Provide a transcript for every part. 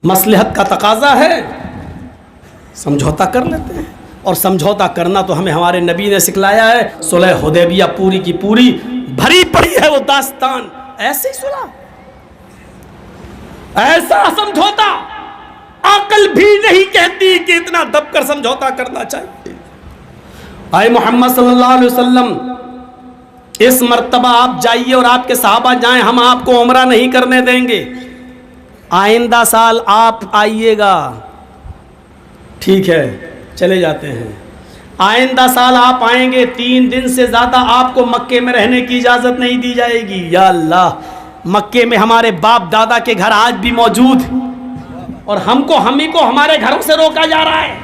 مصلحت کا تقاضا ہے سمجھوتا کر لیتے ہیں، اور سمجھوتا کرنا تو ہمیں ہمارے نبی نے سکھلایا ہے۔ صلح حدیبیہ پوری کی پوری بھری پڑی ہے وہ داستان، ایسی صلح، ایسا سمجھوتا عقل بھی نہیں کہتی کہ اتنا دب کر سمجھوتا کرنا چاہیے۔ آئے محمد صلی اللہ علیہ وسلم، اس مرتبہ آپ جائیے اور آپ کے صحابہ جائیں، ہم آپ کو عمرہ نہیں کرنے دیں گے، آئندہ سال آپ آئیے گا۔ ٹھیک ہے، چلے جاتے ہیں۔ آئندہ سال آپ آئیں گے، 3 دن سے زیادہ آپ کو مکے میں رہنے کی اجازت نہیں دی جائے گی۔ یا اللہ، مکے میں ہمارے باپ دادا کے گھر آج بھی موجود، اور ہم کو ہمارے گھروں سے روکا جا رہا ہے۔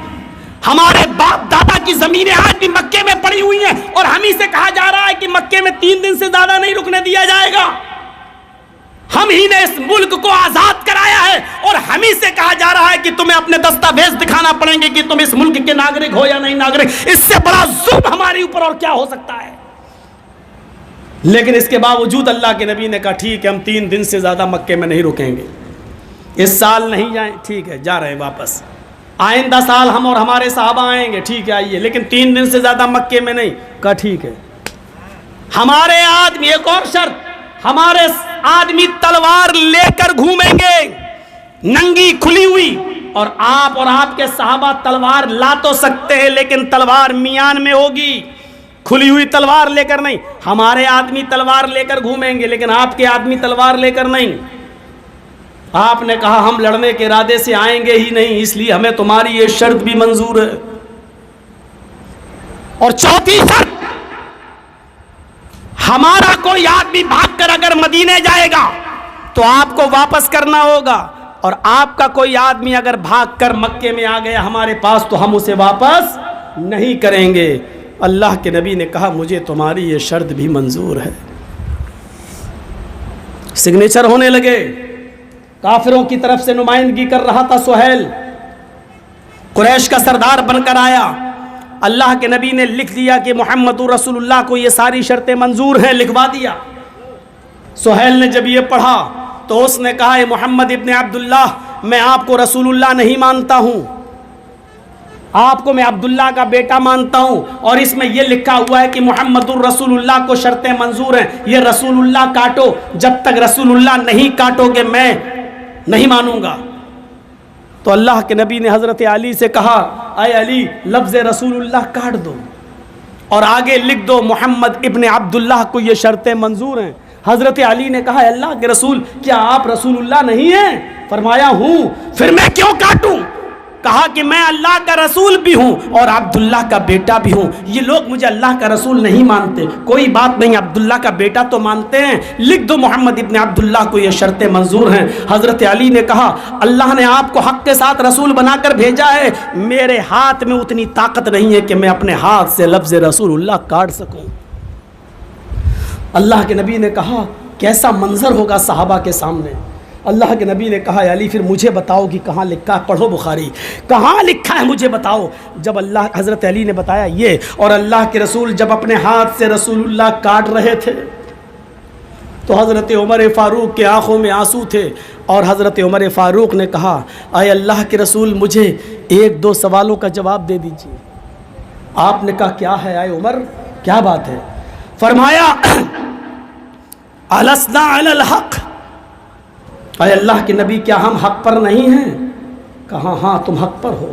ہمارے باپ دادا کی زمینیں آج بھی مکے میں پڑی ہوئی ہیں، اور ہم ہی سے کہا جا رہا ہے کہ مکے میں 3 دن سے زیادہ نہیں رکنے دیا جائے گا۔ ہم ہی نے اس ملک کو آزاد کرایا ہے، اور ہم ہی سے کہا جا رہا ہے کہ تمہیں اپنے دستاویز دکھانا پڑیں گے کہ تم اس ملک کے ناگرک ہو یا نہیں ناگرک۔ اس سے بڑا ظلم ہمارے اوپر اور کیا ہو سکتا ہے؟ لیکن اس کے باوجود اللہ کے نبی نے کہا ٹھیک ہے، ہم 3 دن سے زیادہ مکے میں نہیں رکیں گے، اس سال نہیں جائیں، ٹھیک ہے جا رہے ہیں واپس، آئندہ سال ہم اور ہمارے صحابہ آئیں گے، ٹھیک ہے آئیے، لیکن 3 دن سے زیادہ مکے میں نہیں۔ کہا ٹھیک ہے۔ ہمارے آدمی، ایک اور شرط، ہمارے آدمی تلوار لے کر گھومیں گے ننگی کھلی ہوئی، اور آپ کے صحابہ تلوار لا تو سکتے ہیں لیکن تلوار میان میں ہوگی، کھلی ہوئی تلوار لے کر نہیں۔ ہمارے آدمی تلوار لے کر گھومیں گے لیکن آپ کے آدمی تلوار لے کر نہیں۔ آپ نے کہا ہم لڑنے کے ارادے سے آئیں گے ہی نہیں، اس لیے ہمیں تمہاری یہ شرط بھی منظور ہے۔ اور چوتھی شرط، ہمارا کوئی آدمی بھاگ کر اگر مدینے جائے گا تو آپ کو واپس کرنا ہوگا، اور آپ کا کوئی آدمی اگر بھاگ کر مکے میں آ گیا ہمارے پاس تو ہم اسے واپس نہیں کریں گے۔ اللہ کے نبی نے کہا مجھے تمہاری یہ شرط بھی منظور ہے۔ سگنیچر ہونے لگے، کافروں کی طرف سے نمائندگی کر رہا تھا سہیل، قریش کا سردار بن کر آیا۔ اللہ کے نبی نے لکھ دیا کہ محمد رسول اللہ کو یہ ساری شرطیں منظور ہیں، لکھوا دیا۔ سہیل نے جب یہ پڑھا تو اس نے کہا اے محمد ابن عبداللہ، میں آپ کو رسول اللہ نہیں مانتا ہوں، آپ کو میں عبداللہ کا بیٹا مانتا ہوں، اور اس میں یہ لکھا ہوا ہے کہ محمد الرسول اللہ کو شرطیں منظور ہیں، یہ رسول اللہ کاٹو، جب تک رسول اللہ نہیں کاٹو گے میں نہیں مانوں گا۔ تو اللہ کے نبی نے حضرت علی سے کہا اے علی، لفظ رسول اللہ کاٹ دو اور آگے لکھ دو محمد ابن عبداللہ کو یہ شرطیں منظور ہیں۔ حضرت علی نے کہا اللہ کے رسول، کیا آپ رسول اللہ نہیں ہیں؟ فرمایا ہوں۔ پھر میں کیوں کاٹوں؟ کہا کہ میں اللہ کا رسول بھی ہوں اور عبداللہ کا بیٹا بھی ہوں، یہ لوگ مجھے اللہ کا رسول نہیں مانتے، کوئی بات نہیں، عبداللہ کا بیٹا تو مانتے ہیں، لکھ دو محمد ابن عبداللہ کو یہ شرطیں منظور ہیں۔ حضرت علی نے کہا اللہ نے آپ کو حق کے ساتھ رسول بنا کر بھیجا ہے، میرے ہاتھ میں اتنی طاقت نہیں ہے کہ میں اپنے ہاتھ سے لفظ رسول اللہ کاٹ سکوں۔ اللہ کے نبی نے کہا کیسا منظر ہوگا صحابہ کے سامنے۔ اللہ کے نبی نے کہا علی پھر مجھے بتاؤ کہ کہاں لکھا ہے، پڑھو بخاری، کہاں لکھا ہے مجھے بتاؤ۔ جب حضرت علی نے بتایا یہ، اور اللہ کے رسول جب اپنے ہاتھ سے رسول اللہ کاٹ رہے تھے تو حضرت عمر فاروق کے آنکھوں میں آنسو تھے، اور حضرت عمر فاروق نے کہا اے اللہ کے رسول مجھے 1-2 سوالوں کا جواب دے دیجیے۔ آپ نے کہا کیا ہے اے عمر، کیا بات ہے؟ فرمایا السنا علی الحق، اے اللہ کے نبی کیا ہم حق پر نہیں ہیں؟ کہا ہاں تم حق پر ہو۔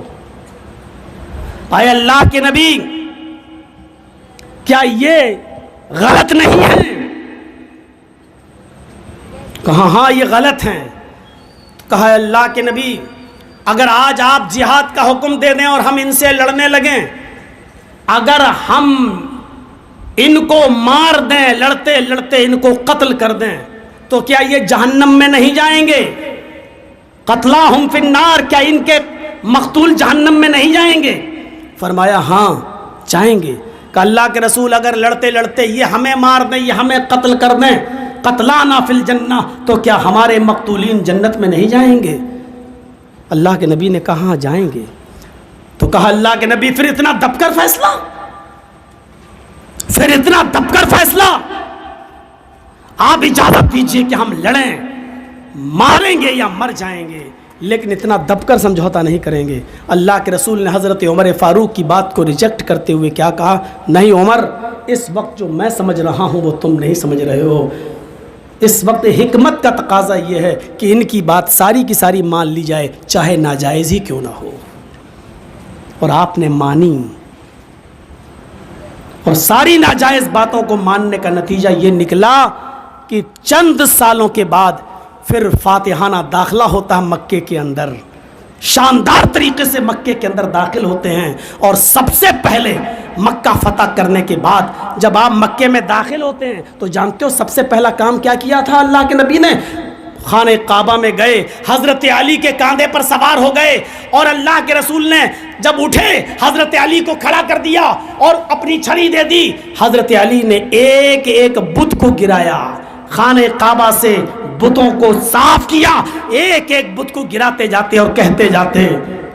اے اللہ کے نبی کیا یہ غلط نہیں ہے؟ کہا ہاں یہ غلط ہیں۔ کہا اے اللہ کے نبی اگر آج آپ جہاد کا حکم دے دیں اور ہم ان سے لڑنے لگیں، اگر ہم ان کو مار دیں، لڑتے لڑتے ان کو قتل کر دیں تو کیا یہ جہنم میں نہیں جائیں گے؟ قتلاہم فی النار، کیا ان کے مقتول جہنم میں نہیں جائیں گے؟ فرمایا ہاں جائیں گے۔ کہ اللہ کے رسول اگر لڑتے لڑتے یہ ہمیں مار دیں، یہ ہمیں قتل کر دیں، قتلانا فی الجنہ، تو کیا ہمارے مقتولین جنت میں نہیں جائیں گے؟ اللہ کے نبی نے کہا ہاں جائیں گے۔ تو کہا اللہ کے نبی پھر اتنا دب کر فیصلہ، پھر اتنا دب کر فیصلہ، آپ اجازت دیجئے کہ ہم لڑیں، ماریں گے یا مر جائیں گے۔ لیکن اتنا دب کر سمجھوتا نہیں کریں گے۔ اللہ کے رسول نے حضرت عمر فاروق کی بات کو ریجیکٹ کرتے ہوئے کیا کہا؟ نہیں عمر، اس وقت جو میں سمجھ رہا ہوں وہ تم نہیں سمجھ رہے ہو۔ اس وقت حکمت کا تقاضا یہ ہے کہ ان کی بات ساری کی ساری مان لی جائے، چاہے ناجائز ہی کیوں نہ ہو۔ اور آپ نے مانی، اور ساری ناجائز باتوں کو ماننے کا نتیجہ یہ نکلا کہ چند سالوں کے بعد پھر فاتحانہ داخلہ ہوتا ہے مکے کے اندر، شاندار طریقے سے مکے کے اندر داخل ہوتے ہیں، اور سب سے پہلے مکہ فتح کرنے کے بعد جب آپ مکے میں داخل ہوتے ہیں تو جانتے ہو سب سے پہلا کام کیا کیا تھا اللہ کے نبی نے؟ خانہ کعبہ میں گئے، حضرت علی کے کاندھے پر سوار ہو گئے، اور اللہ کے رسول نے جب اٹھے حضرت علی کو کھڑا کر دیا اور اپنی چھری دے دی۔ حضرت علی نے ایک ایک بت کو گرایا، خانہ کعبہ سے بتوں کو صاف کیا، ایک ایک بت کو گراتے جاتے اور کہتے جاتے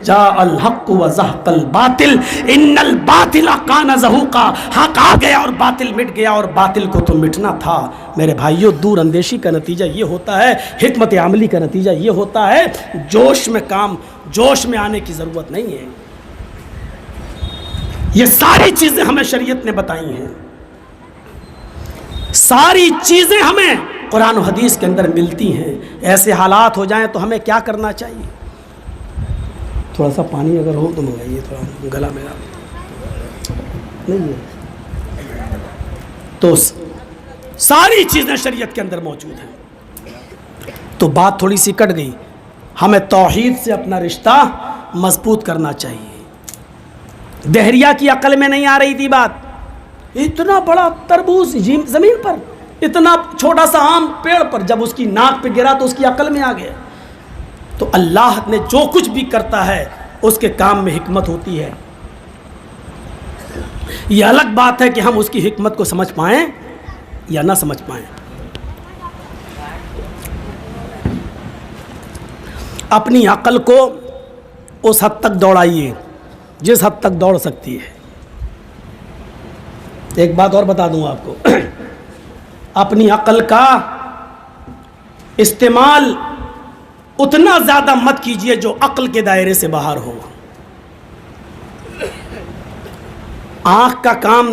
جاء الحق وزهق الباطل ان الباطل کان زہوقا، حق آ گیا اور باطل مٹ گیا، اور باطل کو تو مٹنا تھا۔ میرے بھائیوں، دور اندیشی کا نتیجہ یہ ہوتا ہے، حکمت عملی کا نتیجہ یہ ہوتا ہے، جوش میں آنے کی ضرورت نہیں ہے۔ یہ ساری چیزیں ہمیں شریعت نے بتائی ہیں، ساری چیزیں ہمیں قرآن و حدیث کے اندر ملتی ہیں۔ ایسے حالات ہو جائیں تو ہمیں کیا کرنا چاہیے؟ تھوڑا سا پانی اگر ہو تو منگائیے، تھوڑا گلا میرا نہیں ہے۔ تو ساری چیزیں شریعت کے اندر موجود ہیں۔ تو بات تھوڑی سی کٹ گئی، ہمیں توحید سے اپنا رشتہ مضبوط کرنا چاہیے۔ دہریہ کی عقل میں نہیں آ رہی تھی بات، اتنا بڑا تربوز زمین پر، اتنا چھوٹا سا آم پیڑ پر، جب اس کی ناک پہ گرا تو اس کی عقل میں آ گیا۔ تو اللہ نے جو کچھ بھی کرتا ہے اس کے کام میں حکمت ہوتی ہے۔ یہ الگ بات ہے کہ ہم اس کی حکمت کو سمجھ پائیں یا نہ سمجھ پائیں۔ اپنی عقل کو اس حد تک دوڑائیے جس حد تک دوڑ سکتی ہے۔ ایک بات اور بتا دوں آپ کو، اپنی عقل کا استعمال اتنا زیادہ مت کیجئے جو عقل کے دائرے سے باہر ہو۔ آنکھ کا کام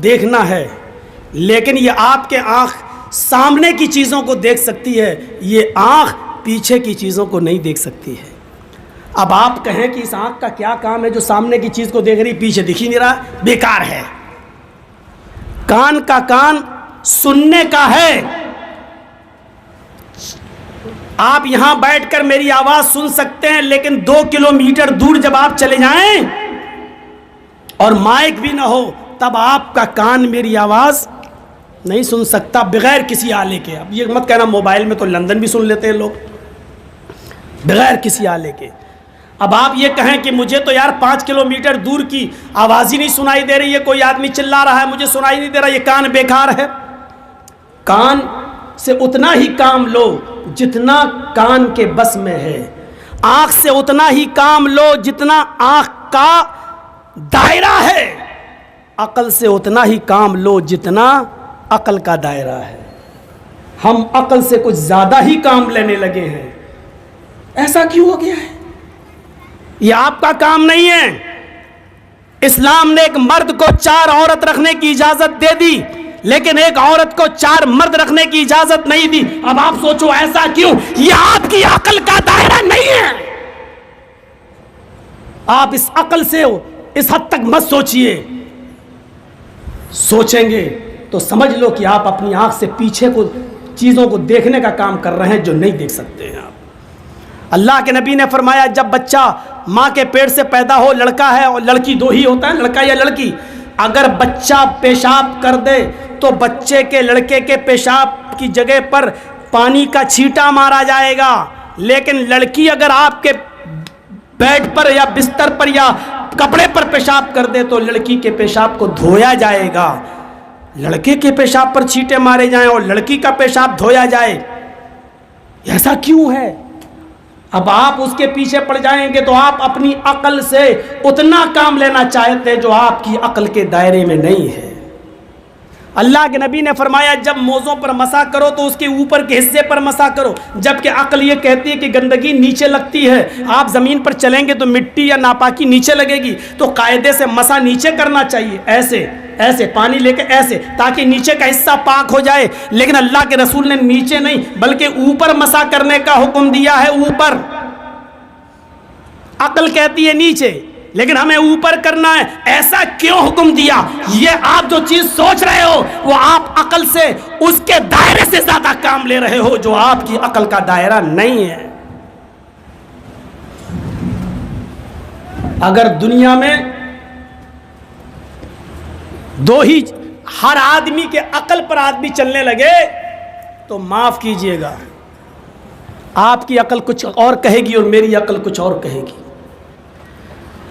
دیکھنا ہے، لیکن یہ آپ کے آنکھ سامنے کی چیزوں کو دیکھ سکتی ہے، یہ آنکھ پیچھے کی چیزوں کو نہیں دیکھ سکتی ہے۔ اب آپ کہیں کہ اس آنکھ کا کیا کام ہے جو سامنے کی چیز کو دیکھ رہی پیچھے دکھ ہی نہیں رہا، بیکار ہے۔ کان کا کام سننے کا ہے، آپ یہاں بیٹھ کر میری آواز سن سکتے ہیں، لیکن 2 کلومیٹر دور جب آپ چلے جائیں اور مائک بھی نہ ہو تب آپ کا کان میری آواز نہیں سن سکتا بغیر کسی آلے کے۔ اب یہ مت کہنا موبائل میں تو لندن بھی سن لیتے ہیں لوگ بغیر کسی آلے کے۔ اب آپ یہ کہیں کہ مجھے تو یار 5 کلومیٹر دور کی آواز ہی نہیں سنائی دے رہی ہے، کوئی آدمی چلا رہا ہے مجھے سنائی نہیں دے رہا، یہ کان بیکار ہے۔ کان سے اتنا ہی کام لو جتنا کان کے بس میں ہے، آنکھ سے اتنا ہی کام لو جتنا آنکھ کا دائرہ ہے، عقل سے اتنا ہی کام لو جتنا عقل کا دائرہ ہے۔ ہم عقل سے کچھ زیادہ ہی کام لینے لگے ہیں، ایسا کیوں ہو گیا ہے؟ یہ آپ کا کام نہیں ہے۔ اسلام نے ایک مرد کو 4 عورت رکھنے کی اجازت دے دی، لیکن ایک عورت کو 4 مرد رکھنے کی اجازت نہیں دی۔ اب آپ سوچو ایسا کیوں؟ یہ آپ کی عقل کا دائرہ نہیں ہے۔ آپ اس عقل سے اس حد تک مت سوچئے، سوچیں گے تو سمجھ لو کہ آپ اپنی آنکھ سے پیچھے کو چیزوں کو دیکھنے کا کام کر رہے ہیں جو نہیں دیکھ سکتے ہیں آپ۔ اللہ کے نبی نے فرمایا جب بچہ ماں کے پیٹ سے پیدا ہو، لڑکا ہے اور لڑکی 2 ہی ہوتا ہے، لڑکا یا لڑکی، اگر بچہ پیشاب کر دے تو بچے کے لڑکے کے پیشاب کی جگہ پر پانی کا چھینٹا مارا جائے گا، لیکن لڑکی اگر آپ کے بیڈ پر یا بستر پر یا کپڑے پر پیشاب کر دے تو لڑکی کے پیشاب کو دھویا جائے گا۔ لڑکے کے پیشاب پر چھینٹے مارے جائیں اور لڑکی کا پیشاب دھویا جائے، ایسا کیوں ہے؟ اب آپ اس کے پیچھے پڑ جائیں گے تو آپ اپنی عقل سے اتنا کام لینا چاہتے ہیں جو آپ کی عقل کے دائرے میں نہیں ہے۔ اللہ کے نبی نے فرمایا جب موزوں پر مسح کرو تو اس کے اوپر کے حصے پر مسح کرو، جبکہ عقل یہ کہتی ہے کہ گندگی نیچے لگتی ہے، آپ زمین پر چلیں گے تو مٹی یا ناپاکی نیچے لگے گی، تو قاعدے سے مسح نیچے کرنا چاہیے، ایسے ایسے پانی لے کے ایسے، تاکہ نیچے کا حصہ پاک ہو جائے۔ لیکن اللہ کے رسول نے نیچے نہیں بلکہ اوپر مسح کرنے کا حکم دیا ہے، اوپر۔ عقل کہتی ہے نیچے، لیکن ہمیں اوپر کرنا ہے۔ ایسا کیوں حکم دیا؟ یہ آپ جو چیز سوچ رہے ہو وہ آپ عقل سے اس کے دائرے سے زیادہ کام لے رہے ہو جو آپ کی عقل کا دائرہ نہیں ہے۔ اگر دنیا میں دو ہی ہر آدمی کے عقل پر آدمی چلنے لگے تو معاف کیجئے گا، آپ کی عقل کچھ اور کہے گی اور میری عقل کچھ اور کہے گی،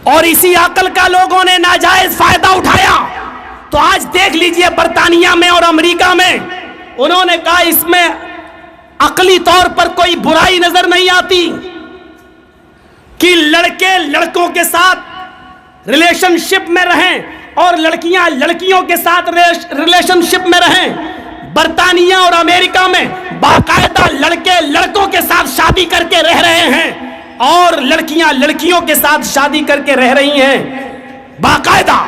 اور اسی عقل کا لوگوں نے ناجائز فائدہ اٹھایا۔ تو آج دیکھ لیجئے برطانیہ میں اور امریکہ میں انہوں نے کہا اس میں عقلی طور پر کوئی برائی نظر نہیں آتی کہ لڑکے لڑکوں کے ساتھ ریلیشن شپ میں رہیں اور لڑکیاں لڑکیوں کے ساتھ ریلیشن شپ میں رہیں۔ برطانیہ اور امریکہ میں باقاعدہ لڑکے لڑکوں کے ساتھ شادی کر کے رہ رہے ہیں اور لڑکیاں لڑکیوں کے ساتھ شادی کر کے رہ رہی ہیں باقاعدہ۔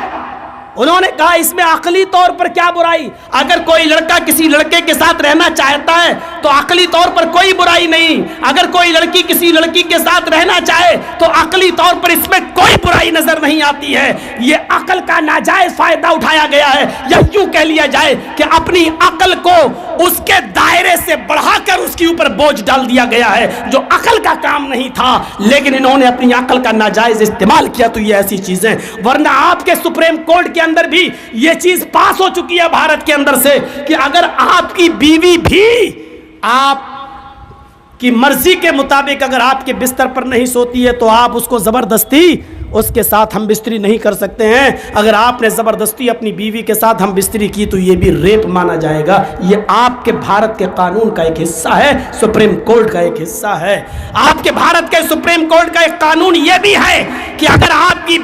انہوں نے کہا اس میں عقلی طور پر کیا برائی؟ اگر کوئی لڑکا کسی لڑکے کے ساتھ رہنا چاہتا ہے تو عقلی طور پر کوئی برائی نہیں، اگر کوئی لڑکی کسی لڑکی کے ساتھ رہنا چاہے تو عقلی طور پر اس میں کوئی برائی نظر نہیں آتی ہے۔ یہ عقل کا ناجائز فائدہ اٹھایا گیا ہے، یا یوں کہہ لیا جائے کہ اپنی عقل کو اس کے دائرے سے بڑھا کر اس کے اوپر بوجھ ڈال دیا گیا ہے جو عقل کا کام نہیں تھا، لیکن انہوں نے اپنی عقل کا ناجائز استعمال کیا۔ تو یہ ایسی چیزیں، ورنہ آپ کے سپریم کورٹ کے اندر بھی یہ چیز پاس ہو چکی ہے بھارت کے اندر سے کہ اگر آپ کی بیوی بھی آپ کی مرضی کے مطابق اگر آپ کے بستر پر نہیں سوتی ہے تو آپ اس کو زبردستی اس کے ساتھ ہم بستری نہیں کر سکتے ہیں۔ اگر آپ نے زبردستی اپنی بیوی کے ساتھ ہم بستری کی تو یہ بھی ریپ مانا جائے گا۔ یہ آپ کے بھارت کے قانون کا ایک حصہ ہے، سپریم کورٹ کا ایک حصہ ہے۔ آپ کے بھارت کے سپریم کورٹ کا ایک قانون یہ بھی ہے کہ اگر آپ کی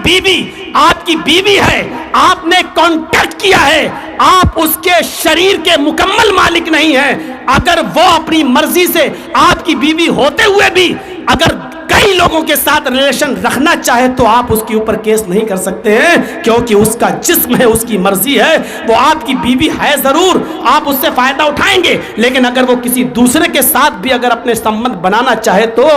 بیوی ہے، آپ نے کانٹیکٹ کیا ہے، آپ اس کے شریر کے مکمل مالک نہیں ہیں، اگر وہ اپنی مرضی سے آپ کی بیوی ہوتے ہوئے بھی اگر کئی لوگوں کے ساتھ ریلیشن رکھنا چاہے تو آپ اس کے اوپر کیس نہیں کر سکتے ہیں، کیونکہ اس کا جسم ہے، اس کی مرضی ہے، وہ آپ کی بیوی ہے ضرور، آپ اس سے فائدہ اٹھائیں گے، لیکن اگر وہ کسی دوسرے کے ساتھ بھی اگر اپنے سمبند بنانا چاہے تو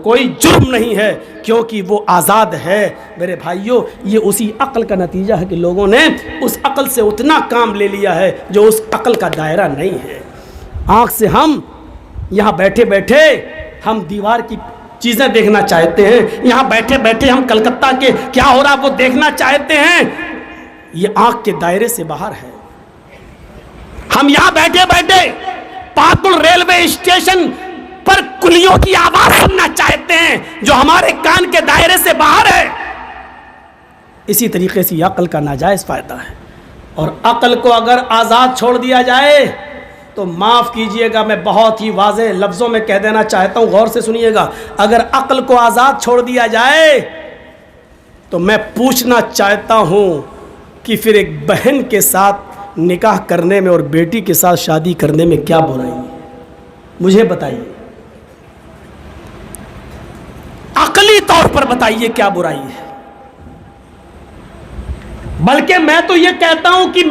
کوئی جرم نہیں ہے، کیونکہ وہ آزاد ہے۔ میرے بھائیوں، یہ اسی عقل کا نتیجہ ہے کہ لوگوں نے اس عقل سے اتنا کام لے لیا ہے جو اس عقل کا دائرہ نہیں ہے۔ آنکھ سے ہم یہاں بیٹھے بیٹھے ہم دیوار کی چیزیں دیکھنا چاہتے ہیں، یہاں بیٹھے بیٹھے ہم کلکتہ کے کیا ہو رہا وہ دیکھنا چاہتے ہیں، یہ آنکھ کے دائرے سے باہر ہے۔ ہم یہاں بیٹھے بیٹھے پاتل ریلوے اسٹیشن پر کلیوں کی آواز سننا چاہتے ہیں جو ہمارے کان کے دائرے سے باہر ہے۔ اسی طریقے سے عقل کا ناجائز فائدہ ہے، اور عقل کو اگر آزاد چھوڑ دیا جائے تو معاف کیجئے گا، میں بہت ہی واضح لفظوں میں کہہ دینا چاہتا ہوں، غور سے سنیے گا، اگر عقل کو آزاد چھوڑ دیا جائے تو میں پوچھنا چاہتا ہوں کہ پھر ایک بہن کے ساتھ نکاح کرنے میں اور بیٹی کے ساتھ شادی کرنے میں کیا برائی ہے؟ مجھے بتائیے، عقلی طور پر بتائیے کیا برائی ہے؟ بلکہ میں تو یہ کہتا ہوں کہ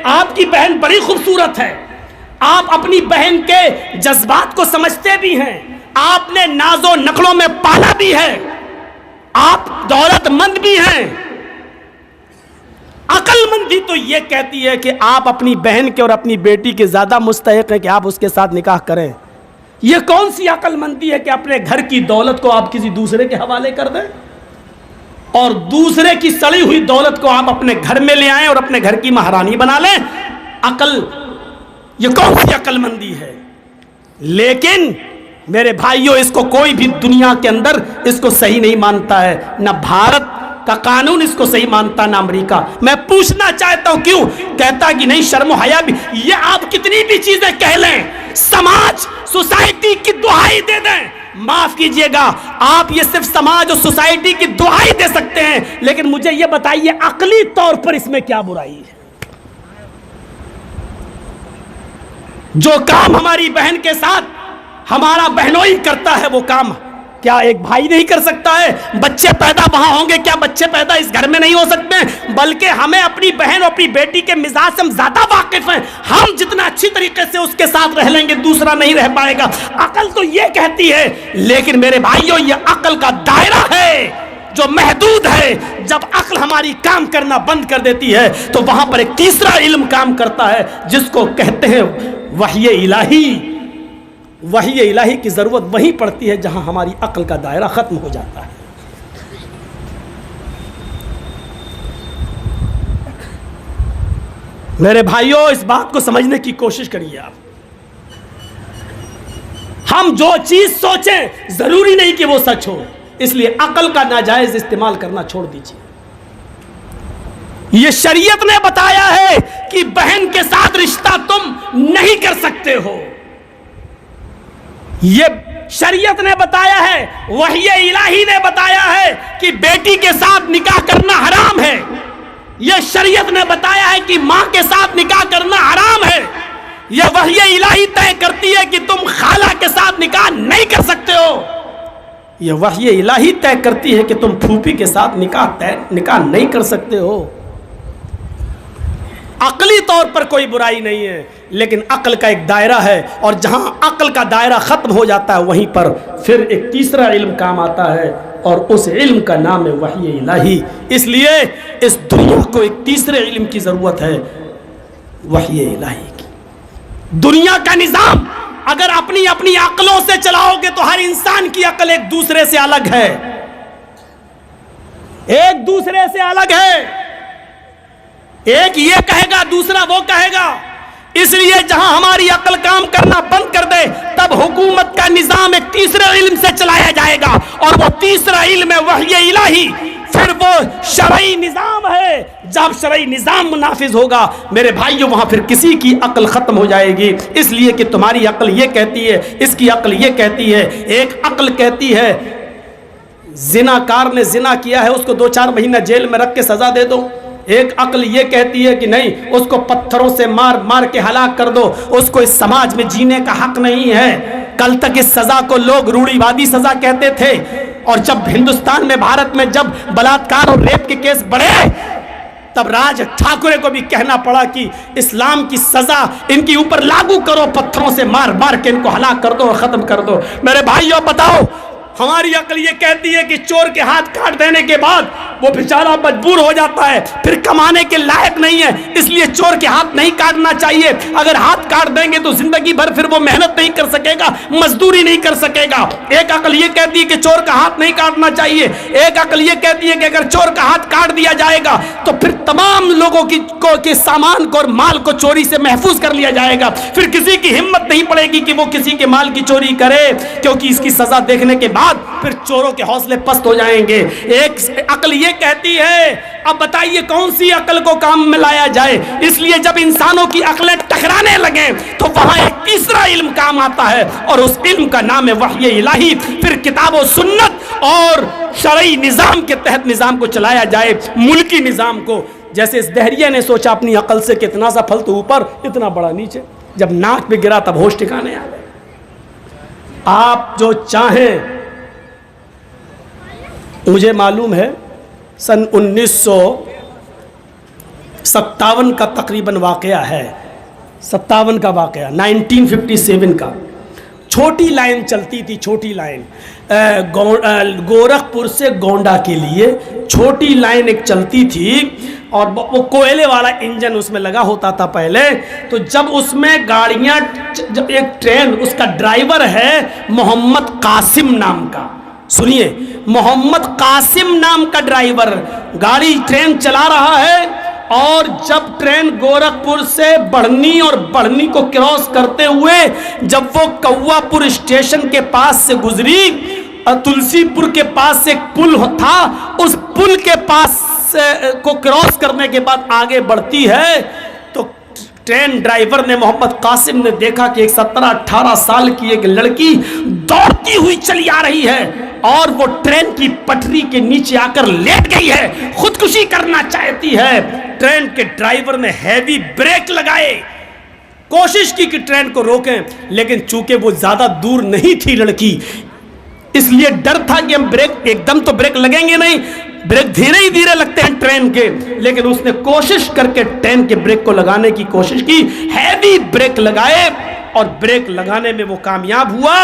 آپ کی بہن بڑی خوبصورت ہے، آپ اپنی بہن کے جذبات کو سمجھتے بھی ہیں، آپ نے ناز و نخلوں میں پالا بھی ہے، آپ دولت مند بھی ہیں۔ عقل مندی تو یہ کہتی ہے کہ آپ اپنی بہن کے اور اپنی بیٹی کے زیادہ مستحق ہیں کہ آپ اس کے ساتھ نکاح کریں۔ یہ کون سی عقل مندی ہے کہ اپنے گھر کی دولت کو آپ کسی دوسرے کے حوالے کر دیں اور دوسرے کی سڑی ہوئی دولت کو آپ اپنے گھر میں لے آئیں اور اپنے گھر کی مہارانی بنا لیں؟ یہ کون سی عقل مندی ہے؟ لیکن میرے بھائیوں، اس کو کوئی بھی دنیا کے اندر اس کو صحیح نہیں مانتا ہے، نہ بھارت کا قانون اس کو صحیح مانتا نہ امریکہ۔ میں پوچھنا چاہتا ہوں کیوں؟ کہتا کہ نہیں، شرم و حیا بھی، یہ آپ کتنی بھی چیزیں کہہ لیں، سماج سوسائٹی کی دہائی دے دیں، معاف کیجئے گا، آپ یہ صرف سماج اور سوسائٹی کی دہائی دے سکتے ہیں، لیکن مجھے یہ بتائیے عقلی طور پر اس میں کیا برائی ہے؟ جو کام ہماری بہن کے ساتھ ہمارا بہنوئی کرتا ہے وہ کام کیا ایک بھائی نہیں کر سکتا ہے؟ بچے پیدا وہاں ہوں گے، کیا بچے پیدا اس گھر میں نہیں ہو سکتے؟ بلکہ ہمیں اپنی بہن اور اپنی بیٹی کے مزاج سے ہم زیادہ واقف ہیں. ہم جتنا اچھی طریقے سے اس کے ساتھ رہ لیں گے دوسرا نہیں رہ پائے گا. عقل تو یہ کہتی ہے، لیکن میرے بھائیوں یہ عقل کا دائرہ ہے جو محدود ہے. جب عقل ہماری کام کرنا بند کر دیتی ہے تو وہاں پر ایک تیسرا علم کام کرتا ہے جس کو کہتے ہیں وحی الہی. وحی الہی کی ضرورت وہیں پڑتی ہے جہاں ہماری عقل کا دائرہ ختم ہو جاتا ہے. میرے بھائیوں اس بات کو سمجھنے کی کوشش کریے آپ. ہم جو چیز سوچیں ضروری نہیں کہ وہ سچ ہو، اس لیے عقل کا ناجائز استعمال کرنا چھوڑ دیجیے. یہ شریعت نے بتایا ہے کہ بہن کے ساتھ رشتہ تم نہیں کر سکتے ہو. یہ شریعت نے بتایا ہے، وحی الہی نے بتایا ہے کہ بیٹی کے ساتھ نکاح کرنا حرام ہے. یہ شریعت نے بتایا ہے کہ ماں کے ساتھ نکاح کرنا حرام ہے. یہ وحی الہی طے کرتی ہے کہ تم خالہ کے ساتھ نکاح نہیں کر سکتے ہو. یہ وحی الہی طے کرتی ہے کہ تم پھوپھی کے ساتھ نکاح نہیں کر سکتے ہو. عقلی طور پر کوئی برائی نہیں ہے، لیکن عقل کا ایک دائرہ ہے، اور جہاں عقل کا دائرہ ختم ہو جاتا ہے وہیں پر پھر ایک تیسرا علم کام آتا ہے، اور اس علم کا نام ہے وحی الہی. اس لیے اس دنیا کو ایک تیسرے علم کی ضرورت ہے، وحی الہی کی. دنیا کا نظام اگر اپنی اپنی عقلوں سے چلاؤ گے تو ہر انسان کی عقل ایک دوسرے سے الگ ہے، ایک دوسرے سے الگ ہے. ایک یہ کہے گا دوسرا وہ کہے گا. اس لیے جہاں ہماری عقل کام کرنا بند کر دے تب حکومت کا نظام ایک تیسرے علم سے چلایا جائے گا، اور وہ تیسرا علم ہے وحی الہی. پھر وہ شرعی نظام ہے. جب شرعی نظام نافذ ہوگا میرے بھائیوں وہاں پھر کسی کی عقل ختم ہو جائے گی، اس لیے کہ تمہاری عقل یہ کہتی ہے، اس کی عقل یہ کہتی ہے. ایک عقل کہتی ہے زناکار نے زنا کیا ہے اس کو 2-4 مہینہ جیل میں رکھ کے سزا دے دو. ایک عقل یہ کہتی ہے کہ نہیں، اس کو پتھروں سے مار مار کے ہلاک کر دو، اس کو اس سماج میں جینے کا حق نہیں ہے. کل تک اس سزا کو لوگ روڑی وادی سزا کہتے تھے، اور جب ہندوستان میں بھارت میں جب بلاತ್ಕಾರ اور ریپ کے کیس بڑھے تب راج ٹھاکرے کو بھی کہنا پڑا کہ اسلام کی سزا ان کی اوپر لاگو کرو، پتھروں سے مار مار کے ان کو ہلاک کر دو اور ختم کر دو. میرے بھائیوں بتاؤ، ہماری عقل یہ کہتی ہے کہ چور کے ہاتھ کاٹ دینے کے بعد وہ بیچارہ مجبور ہو جاتا ہے، پھر کمانے کے لائق نہیں ہے، اس لیے چور کے ہاتھ نہیں کاٹنا چاہیے. اگر ہاتھ کاٹ دیں گے تو زندگی بھر پھر وہ محنت نہیں کر سکے گا، مزدوری نہیں کر سکے گا. ایک عقل یہ کہتی ہے کہ چور کا ہاتھ نہیں کاٹنا چاہیے. ایک عقل یہ کہتی ہے کہ اگر چور کا ہاتھ کاٹ دیا جائے گا تو پھر تمام لوگوں کے سامان کو اور مال کو چوری سے محفوظ کر لیا جائے گا. پھر کسی کی ہمت نہیں پڑے گی کہ وہ کسی کے مال کی چوری کرے، کیونکہ اس کی سزا دیکھنے کے بعد پھر چوروں کے حوصلے پست ہو جائیں گے. ایک عقل یہ کہتی ہے، اب بتائیے کون سی عقل کو کام میں لایا جائے. اس لیے جب انسانوں کی عقلیں ٹکرانے لگیں تو وہاں ایک تیسرا علم کام آتا ہے، اور اس علم کا نام ہے وحی الہی. پھر کتاب و سنت اور شرعی نظام کے تحت نظام کو چلایا جائے، ملکی نظام کو. جیسے اس دہریے نے سوچا اپنی عقل سے کہ اتنا سا پھل تو اوپر اتنا بڑا نیچے، جب ناک پہ گرا تب ہوش ٹھکانے آ گئے. آپ جو چاہیں، مجھے معلوم ہے سن 1957 کا تقریباً واقعہ ہے، 57 کا واقعہ، 1957 کا. چھوٹی لائن چلتی تھی، چھوٹی لائن گورکھپور سے گونڈا کے لیے چھوٹی لائن ایک چلتی تھی، اور وہ کوئلے والا انجن اس میں لگا ہوتا تھا پہلے. تو جب اس میں گاڑیاں، جب ایک ٹرین، اس کا ڈرائیور ہے محمد قاسم نام کا، سنیے، محمد قاسم نام کا ڈرائیور گاڑی ٹرین چلا رہا ہے. اور جب ٹرین گورکھپور سے بڑھنی اور بڑھنی کو کراس کرتے ہوئے جب وہ کوا پور اسٹیشن کے پاس سے گزری، تلسی پور کے پاس ایک پل تھا، اس پل کے پاس کو کراس کرنے کے بعد آگے بڑھتی ہے تو ٹرین ڈرائیور نے، محمد قاسم نے دیکھا کہ ایک 17-18 سال کی ایک لڑکی دوڑتی ہوئی چلی آ رہی ہے، اور وہ ٹرین کی پٹری کے نیچے آ کر لیٹ گئی ہے، خودکشی کرنا چاہتی ہے. ٹرین کے ڈرائیور نے ہیوی بریک لگائے، کوشش کی کہ ٹرین کو روکیں، لیکن چونکہ وہ زیادہ دور نہیں تھی لڑکی، اس لیے ڈر تھا کہ ہم بریک ایک دم تو بریک لگیں گے نہیں، بریک دھیرے ہی دھیرے لگتے ہیں ٹرین کے، لیکن اس نے کوشش کر کے ٹرین کے بریک کو لگانے کی کوشش کی، ہیوی بریک لگائے، اور بریک لگانے میں وہ کامیاب ہوا۔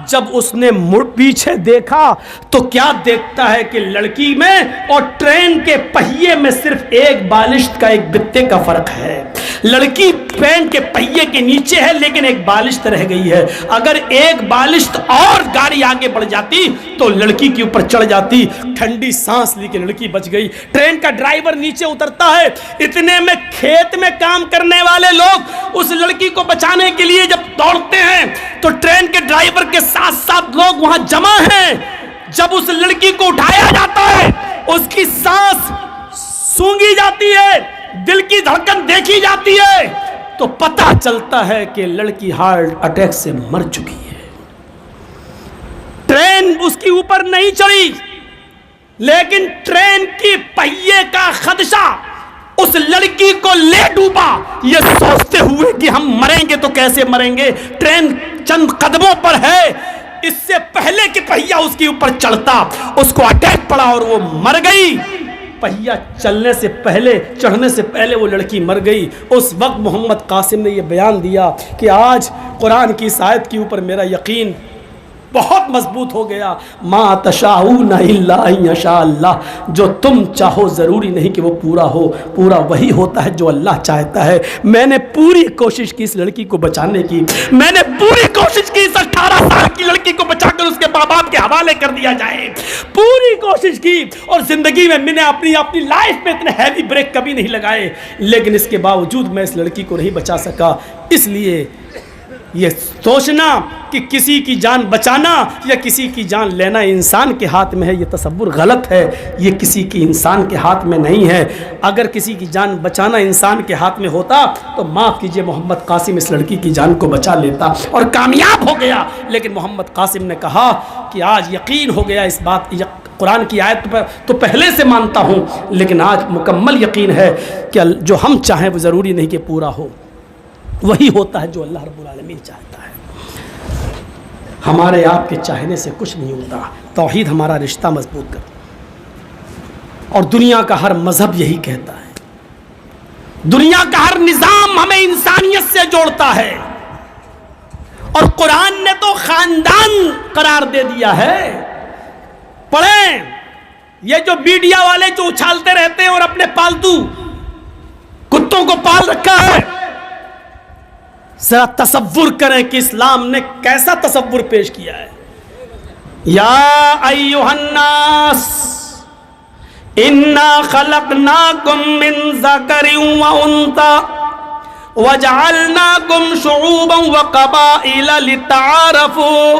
جب اس نے مڑ پیچھے دیکھا تو کیا دیکھتا ہے کہ لڑکی میں اور ٹرین کے پہیے میں صرف ایک بالشت کا، ایک بتے کا فرق ہے۔ لڑکی ٹرین کے پہیے کے نیچے ہے لیکن ایک بالشت رہ گئی ہے، اگر ایک بالشت اور گاڑی آگے بڑھ جاتی تو لڑکی کے اوپر چڑھ جاتی۔ ٹھنڈی سانس لی کہ لڑکی بچ گئی۔ ٹرین کا ڈرائیور نیچے اترتا ہے، اتنے میں کھیت میں کام کرنے والے لوگ اس لڑکی کو بچانے کے لیے جب دوڑتے ہیں تو ٹرین کے ڈرائیور کے ساتھ ساتھ لوگ وہاں جمع ہیں۔ جب اس لڑکی کو اٹھایا جاتا ہے، اس کی سانس سونگی جاتی ہے، دل کی دھڑکن دیکھی جاتی ہے، تو پتہ چلتا ہے کہ لڑکی ہارٹ اٹیک سے مر چکی ہے۔ ٹرین اس کی اوپر نہیں چڑھی، لیکن ٹرین کی پہیے کا خدشہ اس لڑکی کو لے ڈوبا، یہ سوچتے ہوئے کہ ہم مریں گے تو کیسے مریں گے، ٹرین چند قدموں پر ہے، اس سے پہلے کہ پہیہ اس کے اوپر چڑھتا اس کو اٹیک پڑا اور وہ مر گئی۔ پہیہ چلنے سے پہلے، چڑھنے سے پہلے وہ لڑکی مر گئی۔ اس وقت محمد قاسم نے یہ بیان دیا کہ آج قرآن کی اس آیت کے اوپر میرا یقین بہت مضبوط ہو گیا، ما تشاؤون الا ان یشاء اللہ، جو تم چاہو ضروری نہیں کہ وہ پورا ہو، پورا وہی ہوتا ہے جو اللہ چاہتا ہے۔ میں نے پوری کوشش کی اس لڑکی کو بچانے کی، میں نے پوری کوشش کی اس 18 سال کی لڑکی کو بچا کر اس کے ماں باپ کے حوالے کر دیا جائے، پوری کوشش کی، اور زندگی میں میں نے اپنی لائف میں اتنے ہیوی بریک کبھی نہیں لگائے، لیکن اس کے باوجود میں اس لڑکی کو نہیں بچا سکا۔ اس لیے یہ سوچنا کہ کسی کی جان بچانا یا کسی کی جان لینا انسان کے ہاتھ میں ہے، یہ تصور غلط ہے، یہ کسی کی انسان کے ہاتھ میں نہیں ہے۔ اگر کسی کی جان بچانا انسان کے ہاتھ میں ہوتا تو معاف کیجئے محمد قاسم اس لڑکی کی جان کو بچا لیتا اور کامیاب ہو گیا، لیکن محمد قاسم نے کہا کہ آج یقین ہو گیا اس بات، قرآن کی آیت پر تو پہلے سے مانتا ہوں، لیکن آج مکمل یقین ہے کہ جو ہم چاہیں وہ ضروری نہیں کہ پورا ہو، وہی ہوتا ہے جو اللہ رب العالمین چاہتا ہے۔ ہمارے آپ کے چاہنے سے کچھ نہیں ہوتا۔ توحید ہمارا رشتہ مضبوط کرتا، اور دنیا کا ہر مذہب یہی کہتا ہے، دنیا کا ہر نظام ہمیں انسانیت سے جوڑتا ہے، اور قرآن نے تو خاندان قرار دے دیا ہے۔ پڑھیں، یہ جو میڈیا والے جو اچھالتے رہتے ہیں اور اپنے پالتو کتوں کو پال رکھا ہے، ذرا تصور کریں کہ اسلام نے کیسا تصور پیش کیا ہے۔ یا ایھا الناس انا خلقناکم من ذکر و انثی وجعلناکم شعوبا وقبائل لتعارفوا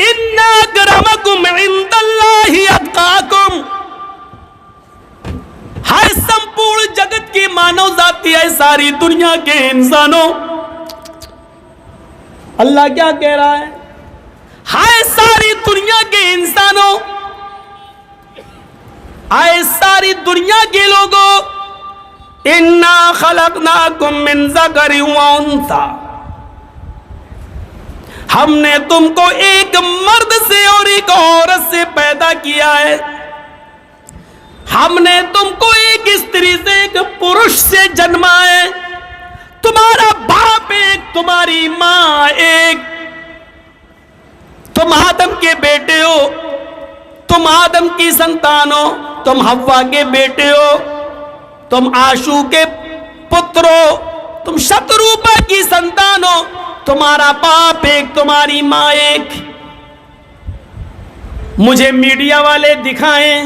ان اکرمکم عند اللہ اتقاکم۔ ہر سمپورن جگت کی مانو ذاتی ہے، ساری دنیا کے انسانوں، اللہ کیا کہہ رہا ہے؟ ہائے ساری دنیا کے انسانوں، آئے ساری دنیا کے لوگوں، انا خلقناکم من ذکر و انثی، ہم نے تم کو ایک مرد سے اور ایک عورت سے پیدا کیا ہے، ہم نے تم کو ایک استری سے ایک پرش سے جنما ہے، تمہارا باپ ایک، تمہاری ماں ایک، تم آدم کے بیٹے ہو، تم آدم کی سنتان ہو، تم حوا کے بیٹے ہو، تم آشو کے پتر ہو، تم شتروپا کی سنتان ہو، تمہارا باپ ایک، تمہاری ماں ایک۔ مجھے میڈیا والے دکھائیں،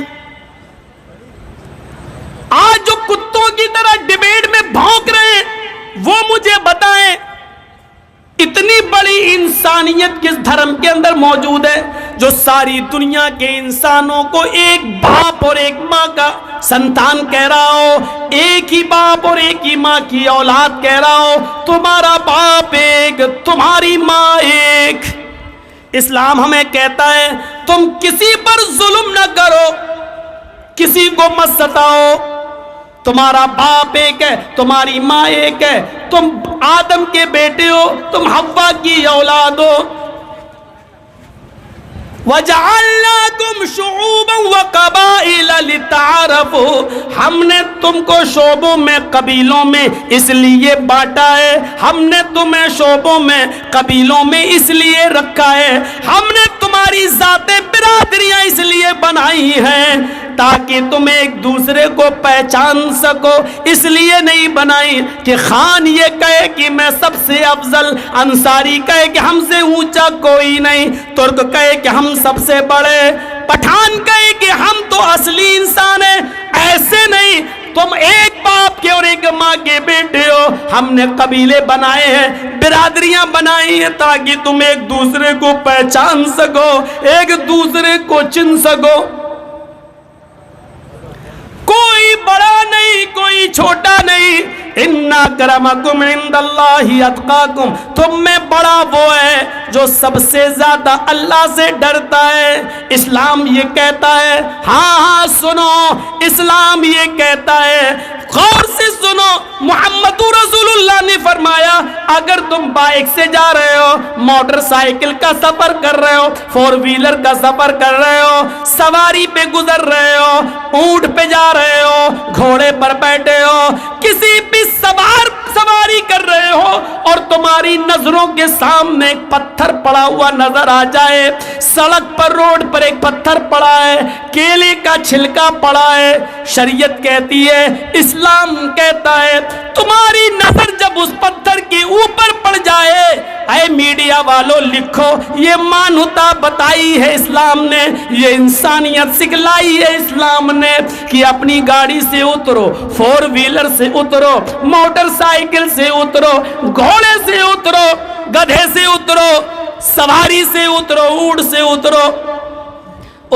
آج جو کتوں کی طرح ڈیبیٹ میں بھونک رہے ہیں، وہ مجھے بتائیں اتنی بڑی انسانیت کس دھرم کے اندر موجود ہے جو ساری دنیا کے انسانوں کو ایک باپ اور ایک ماں کا سنتان کہہ رہا ہو، ایک ہی باپ اور ایک ہی ماں کی اولاد کہہ رہا ہو، تمہارا باپ ایک، تمہاری ماں ایک۔ اسلام ہمیں کہتا ہے تم کسی پر ظلم نہ کرو، کسی کو مت ستاؤ، تمہارا باپ ایک ہے، تمہاری ماں ایک ہے، تم آدم کے بیٹے ہو، تم حوا کی اولاد ہو. وَجَعَلْنَاكُمْ شُعُوبًا وَقَبَائِلَ لِتَعَارَفُوا، ہم نے تم کو شعبوں میں، قبیلوں میں اس لیے بانٹا ہے، ہم نے تمہیں شعبوں میں، قبیلوں میں اس لیے رکھا ہے، ہم نے تمہاری ذاتیں برادریاں اس لیے بنائی ہیں تاکہ تم ایک دوسرے کو پہچان سکو. اس لیے نہیں بنائی کہ خان یہ کہے کہ میں سب سے افضل، انصاری کہے کہ ہم سے اونچا کوئی نہیں، ترک کہے کہ ہم سب سے بڑے، پٹھان کہے کہ ہم تو اصلی انسان ہیں. ایسے نہیں، تم ایک باپ کے اور ایک ماں کے بیٹے ہو. ہم نے قبیلے بنائے ہیں، برادریاں بنائی ہیں تاکہ تم ایک دوسرے کو پہچان سکو، ایک دوسرے کو چن سکو. کوئی بڑا نہیں، کوئی چھوٹا نہیں. اِنَّ أَكْرَمَكُمْ عِندَ اللَّهِ أَتْقَاكُمْ، تم میں بڑا وہ ہے جو سب سے زیادہ اللہ سے ڈرتا ہے. اسلام یہ کہتا ہے، ہاں سنو، اسلام یہ کہتا ہے، غور سے سنو. محمد رسول اللہ نے فرمایا اگر تم بائک سے جا رہے ہو، موٹر سائیکل کا سفر کر رہے ہو، فور ویلر کا سفر کر رہے ہو، سواری پہ گزر رہے ہو، اونٹ پہ جا رہے ہو، گھوڑے پر بیٹھے ہو، کسی بھی سواری کر رہے ہو اور تمہاری نظروں کے سامنے ایک پتھر پڑا ہوا نظر آ جائے، سڑک پر، روڈ پر ایک پتھر پڑا ہے، کیلے کا چھلکا پڑا ہے، شریعت کہتی ہے، اسلام کہتا ہے، تمہاری نظر جب اس پتھر کے اوپر پڑ جائے، اے میڈیا والوں لکھو، یہ مانوتا بتائی ہے اسلام نے، یہ انسانیت سکھلائی ہے اسلام نے کہ اپنی گاڑی سے اترو، فور ویلر سے اترو، موٹر سائیکل سے اترو، گھوڑے سے اترو، گدھے سے اترو، سواری سے اترو، اونٹ سے اترو،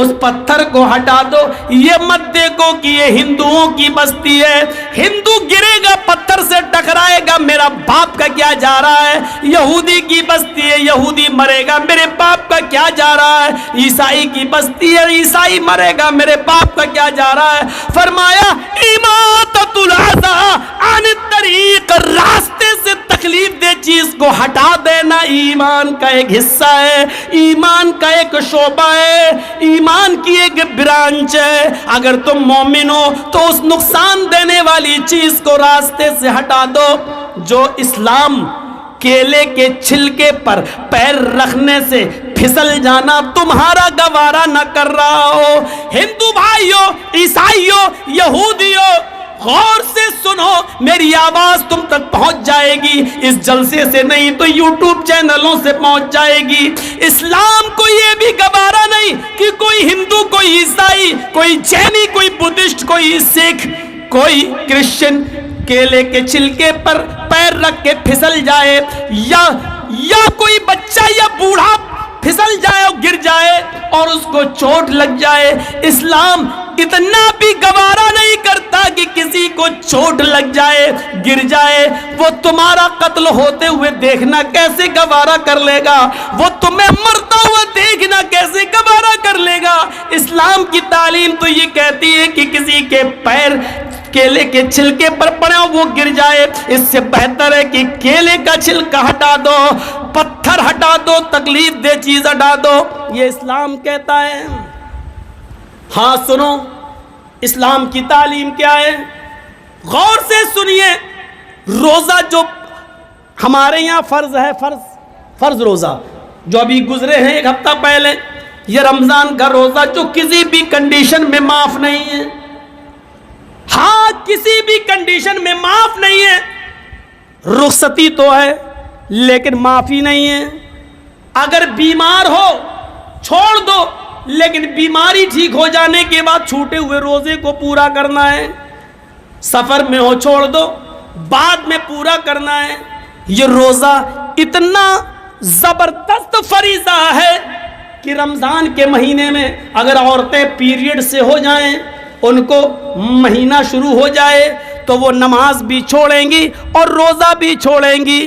اس پتھر کو ہٹا دو. یہ مت دیکھو کہ یہ ہندوؤں کی بستی ہے، ہندو گرے گا پتھر سے ٹکرائے گا، میرا باپ کا کیا جا رہا ہے. یہودی کی بستی ہے، یہودی مرے گا، میرے باپ کا کیا جا رہا ہے. عیسائی کی بستی ہے، عیسائی مرے گا، میرے باپ کا کیا جا رہا ہے. فرمایا اماطۃ الاذی عن الطریق، راستے سے تکلیف دہ چیز کو ہٹا دینا ایمان کا ایک حصہ ہے، ایمان کا ایک شعبہ ہے، ایمان کی ایک برانچ ہے. اگر تم مومن ہو تو اس نقصان دینے والی چیز کو راستے سے ہٹا دو. جو اسلام کیلے کے چھلکے پر پیر رکھنے سے پھسل جانا تمہارا گوارا نہ کر رہا ہو، ہندو بھائیو، عیسائیو، یہودیو، غور سے سنو، میری آواز تم تک پہنچ جائے گی، اس جلسے سے نہیں تو یوٹیوب چینلوں سے پہنچ جائے گی. اسلام کو یہ بھی گوارا نہیں کہ کوئی ہندو، کوئی عیسائی، کوئی جینی، کوئی بدھسٹ، کوئی سکھ، کوئی کرسچن کیلے کے چھلکے پر پیر رکھ کے پھسل جائے، یا کوئی بچہ یا بوڑھا پھسل جائے اور گر جائے اور اس کو چوٹ لگ جائے. اسلام اتنا بھی گوارا نہیں کرتا کہ کسی کو چوٹ لگ جائے، گر جائے. وہ تمہارا قتل ہوتے ہوئے دیکھنا کیسے گوارا کر لے گا، وہ تمہیں مرتا ہوا دیکھنا کیسے گوارا کر لے گا. اسلام کی تعلیم تو یہ کہتی ہے کہ کسی کے پیر کیلے کے چھلکے پر پڑے وہ گر جائے، اس سے بہتر ہے کہ کیلے کا چھلکا ہٹا دو، پتھر ہٹا دو، تکلیف دہ چیز ہٹا دو. یہ اسلام کہتا ہے. ہاں سنو، اسلام کی تعلیم کیا ہے، غور سے سنیے. روزہ جو ہمارے یہاں فرض ہے، فرض روزہ جو ابھی گزرے ہیں ایک ہفتہ پہلے، یہ رمضان کا روزہ جو کسی بھی کنڈیشن میں معاف نہیں ہے. ہاں کسی بھی کنڈیشن میں معاف نہیں ہے. رخصتی تو ہے لیکن معافی نہیں ہے. اگر بیمار ہو چھوڑ دو، لیکن بیماری ٹھیک ہو جانے کے بعد چھوٹے ہوئے روزے کو پورا کرنا ہے. سفر میں ہو چھوڑ دو، بعد میں پورا کرنا ہے. یہ روزہ اتنا زبردست فریضہ ہے کہ رمضان کے مہینے میں اگر عورتیں پیریڈ سے ہو جائیں، ان کو مہینہ شروع ہو جائے تو وہ نماز بھی چھوڑیں گی اور روزہ بھی چھوڑیں گی.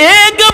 1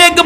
1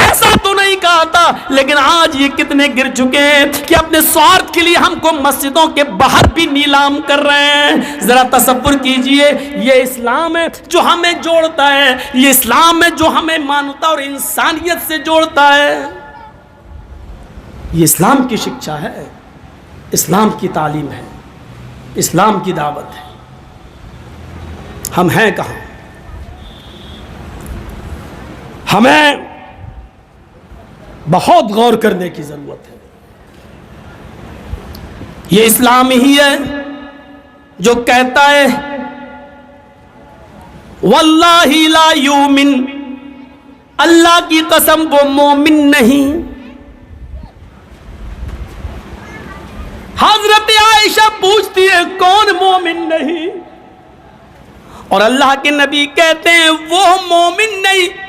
ایسا تو نہیں کہا تھا, لیکن آج یہ کتنے گر چکے ہیں کہ اپنے سوارتھ کے لیے ہم کو مسجدوں کے باہر بھی نیلام کر رہے ہیں. ذرا تصور کیجئے, یہ اسلام ہے جو ہمیں جوڑتا ہے, یہ اسلام ہے جو ہمیں مانوتا اور انسانیت سے جوڑتا ہے. یہ اسلام کی شکشا ہے, اسلام کی تعلیم ہے, اسلام کی دعوت ہے. ہم ہیں کہاں؟ ہمیں بہت غور کرنے کی ضرورت ہے. یہ اسلام ہی ہے جو کہتا ہے واللہ لا یؤمن, اللہ کی قسم وہ مومن نہیں. حضرت عائشہ پوچھتی ہے کون مومن نہیں, اور اللہ کے نبی کہتے ہیں وہ مومن نہیں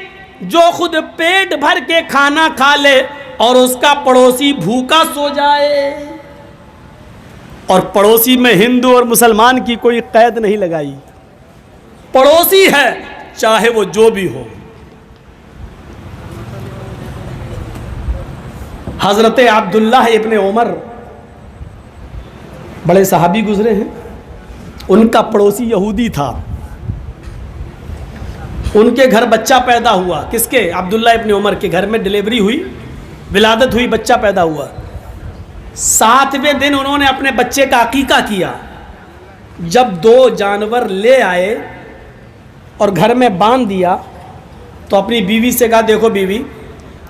جو خود پیٹ بھر کے کھانا کھا لے اور اس کا پڑوسی بھوکا سو جائے. اور پڑوسی میں ہندو اور مسلمان کی کوئی قید نہیں لگائی, پڑوسی ہے چاہے وہ جو بھی ہو. حضرت عبداللہ ابن عمر بڑے صحابی گزرے ہیں, ان کا پڑوسی یہودی تھا. ان کے گھر بچہ پیدا ہوا, کس کے؟ عبداللہ ابن عمر کے گھر میں ڈلیوری ہوئی, ولادت ہوئی, بچہ پیدا ہوا. 7ویں دن انہوں نے اپنے بچے کا عقیقہ کیا. جب 2 جانور لے آئے اور گھر میں باندھ دیا تو اپنی بیوی سے کہا دیکھو بیوی,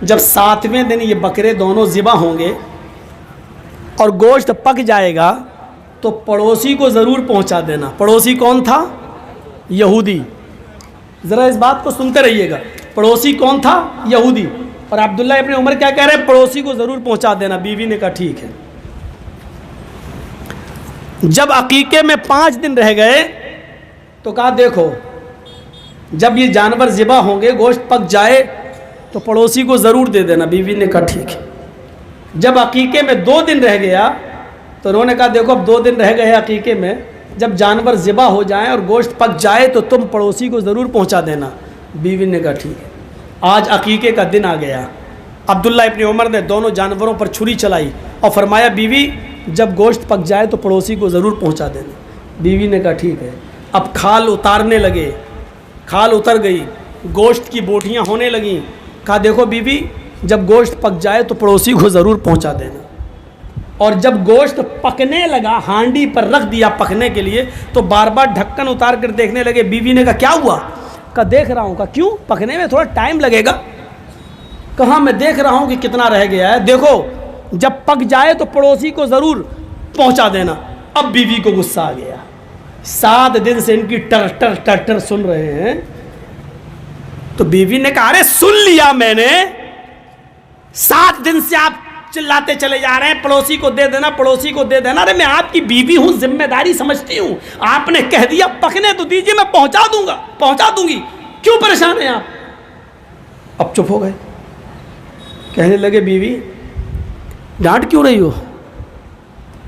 جب 7ویں دن یہ بکرے دونوں ذبح ہوں گے اور گوشت پک جائے گا تو پڑوسی کو ضرور پہنچا دینا. پڑوسی کون تھا؟ یہودی. ذرا اس بات کو سنتے رہیے گا, پڑوسی کون تھا؟ یہودی. اور عبداللہ ابن عمر کیا کہہ رہے ہیں؟ پڑوسی کو ضرور پہنچا دینا. بیوی نے کہا ٹھیک ہے. جب عقیقے میں 5 دن رہ گئے تو کہا دیکھو جب یہ جانور ذبح ہوں گے, گوشت پک جائے تو پڑوسی کو ضرور دے دینا. بیوی نے کہا ٹھیک ہے. جب عقیقے میں 2 دن رہ گیا تو انہوں نے کہا دیکھو اب 2 دن رہ گئے عقیقے میں, جب جانور ذبح ہو جائیں اور گوشت پک جائے تو تم پڑوسی کو ضرور پہنچا دینا. بیوی نے کہا ٹھیک ہے. آج عقیقے کا دن آ گیا. عبداللہ ابن عمر نے دونوں جانوروں پر چھری چلائی اور فرمایا بیوی جب گوشت پک جائے تو پڑوسی کو ضرور پہنچا دینا. بیوی نے کہا ٹھیک ہے. اب کھال اتارنے لگے, کھال اتر گئی, گوشت کی بوٹیاں ہونے لگیں. کہا دیکھو بیوی جب گوشت پک جائے تو پڑوسی کو ضرور پہنچا دینا. اور جب گوشت پکنے لگا, ہانڈی پر رکھ دیا پکنے کے لیے, تو بار بار ڈھکن اتار کر دیکھنے لگے. بیوی نے کہا کیا ہوا؟ کہا دیکھ رہا ہوں. کہا کیوں؟ پکنے میں تھوڑا ٹائم لگے گا. کہا میں دیکھ رہا ہوں کہ کتنا رہ گیا ہے, دیکھو جب پک جائے تو پڑوسی کو ضرور پہنچا دینا. اب بیوی کو غصہ آ گیا. 7 دن سے ان کی ٹر ٹر ٹر ٹر سن رہے ہیں. تو بیوی نے کہا ارے سن لیا میں نے, 7 دن سے آپ چلاتے چلے جا رہے ہیں پڑوسی کو دے دینا, پڑوسی کو دے دینا. ارے میں آپ کی بیوی ہوں, ذمہ داری سمجھتی ہوں. آپ نے کہہ دیا پکنے تو دیجیے, میں پہنچا دوں گا, پہنچا دوں گی, کیوں پریشان ہیں آپ؟ اب چپ ہو گئے. کہنے لگے بیوی ڈانٹ کیوں رہی ہو؟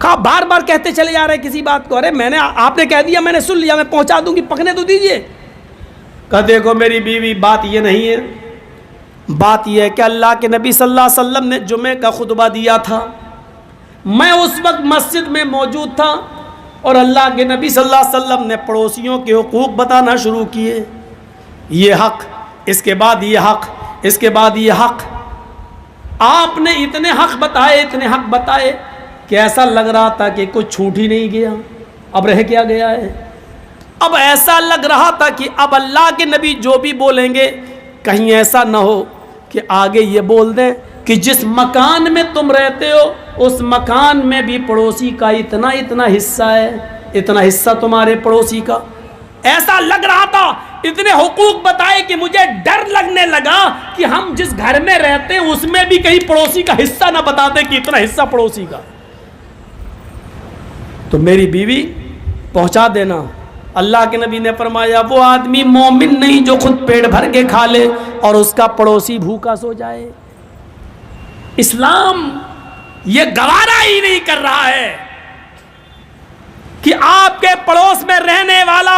کہا بار بار کہتے چلے جا رہے ہیں کسی بات کو. ارے میں نے, آپ نے کہہ دیا, میں نے سن لیا, میں پہنچا دوں گی, پکنے تو دیجیے. کہا دیکھو میری بیوی بات یہ نہیں ہے, بات یہ ہے کہ اللہ کے نبی صلی اللہ علیہ وسلم نے جمعے کا خطبہ دیا تھا, میں اس وقت مسجد میں موجود تھا, اور اللہ کے نبی صلی اللہ علیہ وسلم نے پڑوسیوں کے حقوق بتانا شروع کیے. یہ حق, اس کے بعد یہ حق, اس کے بعد یہ حق. آپ نے اتنے حق بتائے, اتنے حق بتائے کہ ایسا لگ رہا تھا کہ کچھ چھوٹ ہی نہیں گیا. اب رہ کیا گیا ہے؟ اب ایسا لگ رہا تھا کہ اب اللہ کے نبی جو بھی بولیں گے کہیں ایسا نہ ہو کہ آگے یہ بول دیں کہ جس مکان میں تم رہتے ہو اس مکان میں بھی پڑوسی کا اتنا اتنا حصہ ہے, اتنا حصہ تمہارے پڑوسی کا. ایسا لگ رہا تھا, اتنے حقوق بتائے کہ مجھے ڈر لگنے لگا کہ ہم جس گھر میں رہتے ہیں اس میں بھی کہیں پڑوسی کا حصہ نہ بتا دیں کہ اتنا حصہ پڑوسی کا. تو میری بیوی پہنچا دینا. اللہ کے نبی نے فرمایا وہ آدمی مومن نہیں جو خود پیٹ بھر کے کھا لے اور اس کا پڑوسی بھوکا سو جائے. اسلام یہ گوارا ہی نہیں کر رہا ہے کہ آپ کے پڑوس میں رہنے والا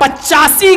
85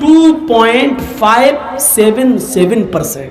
2.577%।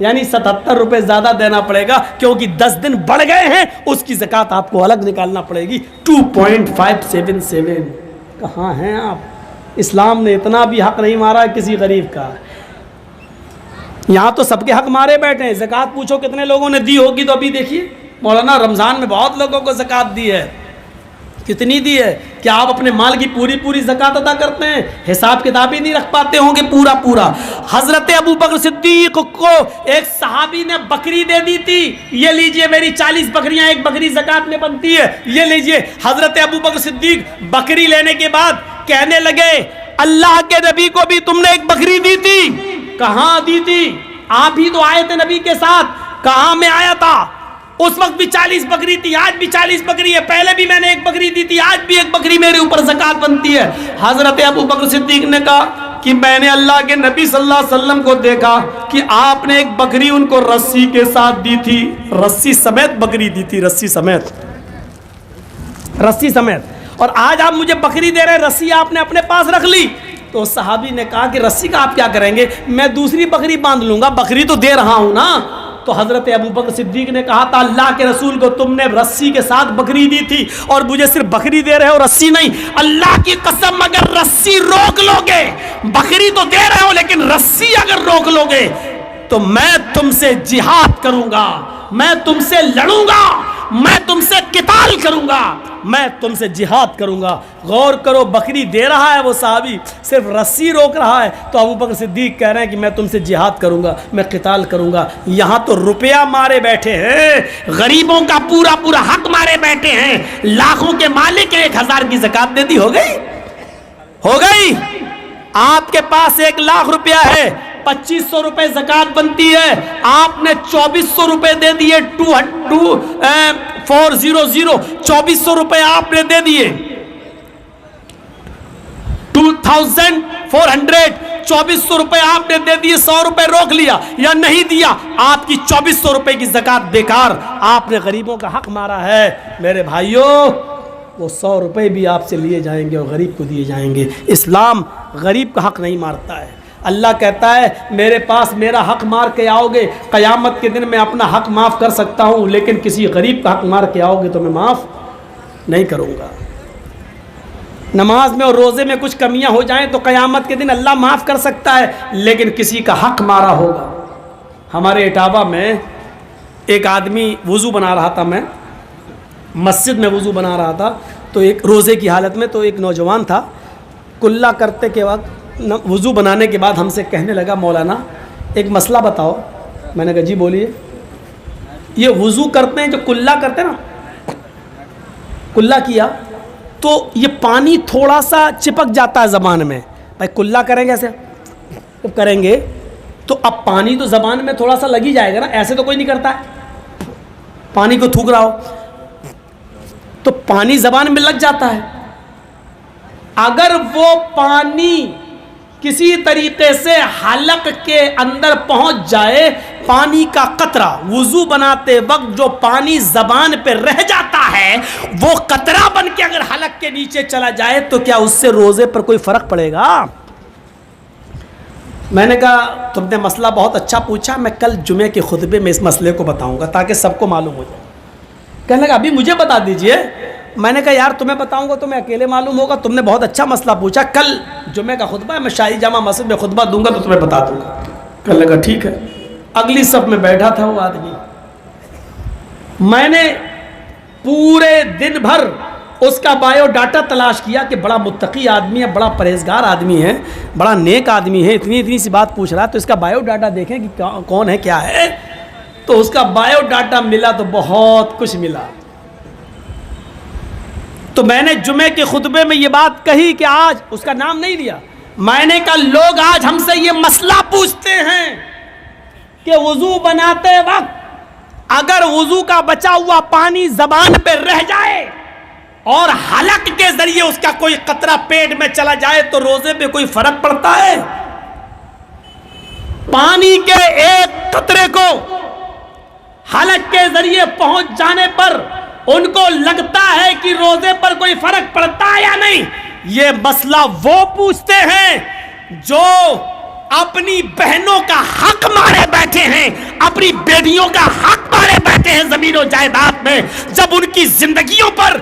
یعنی 77 روپے زیادہ دینا پڑے گا، کیونکہ 10 دن بڑھ گئے ہیں، اس کی زکوٰۃ آپ کو الگ نکالنا پڑے گی 2.577۔ کہاں ہیں آپ؟ اسلام نے اتنا بھی حق نہیں مارا کسی غریب کا، یہاں تو سب کے حق مارے بیٹھے ہیں۔ زکوٰۃ پوچھو کتنے لوگوں نے دی ہوگی، تو ابھی دیکھیے مولانا رمضان میں بہت لوگوں کو زکوٰۃ دی ہے، کتنی دی ہے؟ کیا آپ اپنے مال کی پوری زکوٰۃ ادا کرتے ہیں؟ حساب کتاب ہی نہیں رکھ پاتے ہوں گے پورا۔ حضرت ابو بکر صدیق کو ایک صحابی نے بکری دے دی تھی، یہ لیجئے میری 40 بکریاں، ایک بکری زکوٰۃ میں بنتی ہے، یہ لیجئے۔ حضرت ابو بکر صدیق بکری لینے کے بعد کہنے لگے اللہ کے نبی کو بھی تم نے ایک بکری دی تھی؟ کہاں دی تھی؟ آپ ہی تو آئے تھے نبی کے ساتھ۔ کہاں میں آیا تھا؟ اس وقت بھی 40 بکری تھی، آج بھی 40 بکری ہے، پہلے بھی میں نے ایک بکری دی تھی، آج بھی ایک بکری میرے اوپر زکوٰۃ بنتی ہے۔ حضرت ابو بکر صدیق نے کہا کہ میں نے اللہ کے نبی صلی اللہ علیہ وسلم کو دیکھا کہ آپ نے ایک بکری ان کو رسی کے ساتھ دی تھی، رسی سمیت بکری دی تھی، رسی سمیت، اور آج آپ مجھے بکری دے رہے ہیں، رسی آپ نے اپنے پاس رکھ لی۔ تو صحابی نے کہا کہ رسی کا آپ کیا کریں گے؟ میں دوسری بکری باندھ لوں گا، بکری تو دے رہا ہوں نا۔ تو حضرت ابو بکر صدیق نے کہا تھا اللہ کے رسول کو تم نے رسی کے ساتھ بکری دی تھی اور مجھے صرف بکری دے رہے ہو، رسی نہیں۔ اللہ کی قسم اگر رسی روک لو گے، بکری تو دے رہے ہو لیکن رسی اگر روک لو گے تو میں تم سے جہاد کروں گا، میں تم سے لڑوں گا، میں تم سے قتال کروں گا، میں تم سے جہاد کروں گا۔ غور کرو، بکری دے رہا ہے وہ صحابی، صرف رسی روک رہا ہے، تو ابو بکر صدیق کہہ رہے ہیں کہ میں تم سے جہاد کروں گا، میں قتال کروں گا۔ یہاں تو روپیہ مارے بیٹھے ہیں، غریبوں کا پورا حق مارے بیٹھے ہیں، لاکھوں کے مالک 1000 کی زکوٰۃ دے دی، ہو گئی۔ آپ کے پاس 1 لاکھ روپیہ ہے، 2500 روپے زکوٰۃ بنتی ہے، آپ نے 2400 روپے دے دیے، 400 2400 روپے آپ نے دے دیے، 2400 روپے آپ نے دے دیے، 100 روپے روک لیا یا نہیں دیا، آپ کی 2400 روپے کی زکوٰۃ بیکار، آپ نے غریبوں کا حق مارا ہے۔ میرے بھائیوں، وہ 100 روپے بھی آپ سے لیے جائیں گے اور غریب کو دیے جائیں گے۔ اسلام غریب کا حق نہیں مارتا ہے۔ اللہ کہتا ہے میرے پاس میرا حق مار کے آؤ گے، قیامت کے دن میں اپنا حق معاف کر سکتا ہوں، لیکن کسی غریب کا حق مار کے آؤ گے تو میں معاف نہیں کروں گا۔ نماز میں اور روزے میں کچھ کمیاں ہو جائیں تو قیامت کے دن اللہ معاف کر سکتا ہے، لیکن کسی کا حق مارا ہوگا۔ ہمارے اٹاوا میں ایک آدمی وضو بنا رہا تھا، میں مسجد میں وضو بنا رہا تھا، تو ایک روزے کی حالت میں، تو ایک نوجوان تھا، کلا کرتے کے وقت وضو بنانے کے بعد ہم سے کہنے لگا مولانا ایک مسئلہ بتاؤ۔ میں نے کہا جی بولیے۔ یہ وضو کرتے ہیں جو کلا کرتے ہیں نا، کلا کیا تو یہ پانی تھوڑا سا چپک جاتا ہے زبان میں، بھائی کلا کریں گے ایسے جب کریں گے تو اب پانی تو زبان میں تھوڑا سا لگ ہی جائے گا نا، ایسے تو کوئی نہیں کرتا ہے، پانی کو تھوک رہا ہو تو پانی زبان میں لگ جاتا ہے۔ اگر وہ پانی کسی طریقے سے حلق کے اندر پہنچ جائے، پانی کا قطرہ، وضو بناتے وقت جو پانی زبان پہ رہ جاتا ہے وہ قطرہ بن کے اگر حلق کے نیچے چلا جائے تو کیا اس سے روزے پر کوئی فرق پڑے گا؟ میں نے کہا تم نے مسئلہ بہت اچھا پوچھا، میں کل جمعے کے خطبے میں اس مسئلے کو بتاؤں گا تاکہ سب کو معلوم ہو جائے۔ کہنے لگا ابھی مجھے بتا دیجئے۔ میں نے کہا یار تمہیں بتاؤں گا تو میں اکیلے معلوم ہوگا، تم نے بہت اچھا مسئلہ پوچھا، کل جمعے کا خطبہ ہے، میں شاہی جامع مسجد میں خطبہ دوں گا تو تمہیں بتا دوں گا۔ کہنے لگا ٹھیک ہے۔ اگلی صف میں بیٹھا تھا وہ آدمی، میں نے پورے دن بھر اس کا بایو ڈاٹا تلاش کیا کہ بڑا متقی آدمی ہے، بڑا پرہیزگار آدمی ہے، بڑا نیک آدمی ہے، اتنی سی بات پوچھ رہا ہے تو اس کا بایو ڈاٹا دیکھیں کہ کون ہے کیا ہے۔ تو اس کا بایو ڈاٹا ملا تو بہت کچھ ملا۔ تو میں نے جمعے کے خطبے میں یہ بات کہی کہ آج اس کا نام نہیں لیا، میں نے کہا لوگ آج ہم سے یہ مسئلہ پوچھتے ہیں کہ وضو بناتے وقت اگر وضو کا بچا ہوا پانی زبان پہ رہ جائے اور حلق کے ذریعے اس کا کوئی قطرہ پیٹ میں چلا جائے تو روزے پہ کوئی فرق پڑتا ہے؟ پانی کے ایک قطرے کو حلق کے ذریعے پہنچ جانے پر ان کو لگتا ہے کہ روزے پر کوئی فرق پڑتا ہے یا نہیں؟ یہ مسئلہ وہ پوچھتے ہیں جو اپنی بہنوں کا حق مارے بیٹھے ہیں, اپنی بیٹیوں کا حق مارے بیٹھے ہیں زمین و جائیداد میں. جب ان کی زندگیوں پر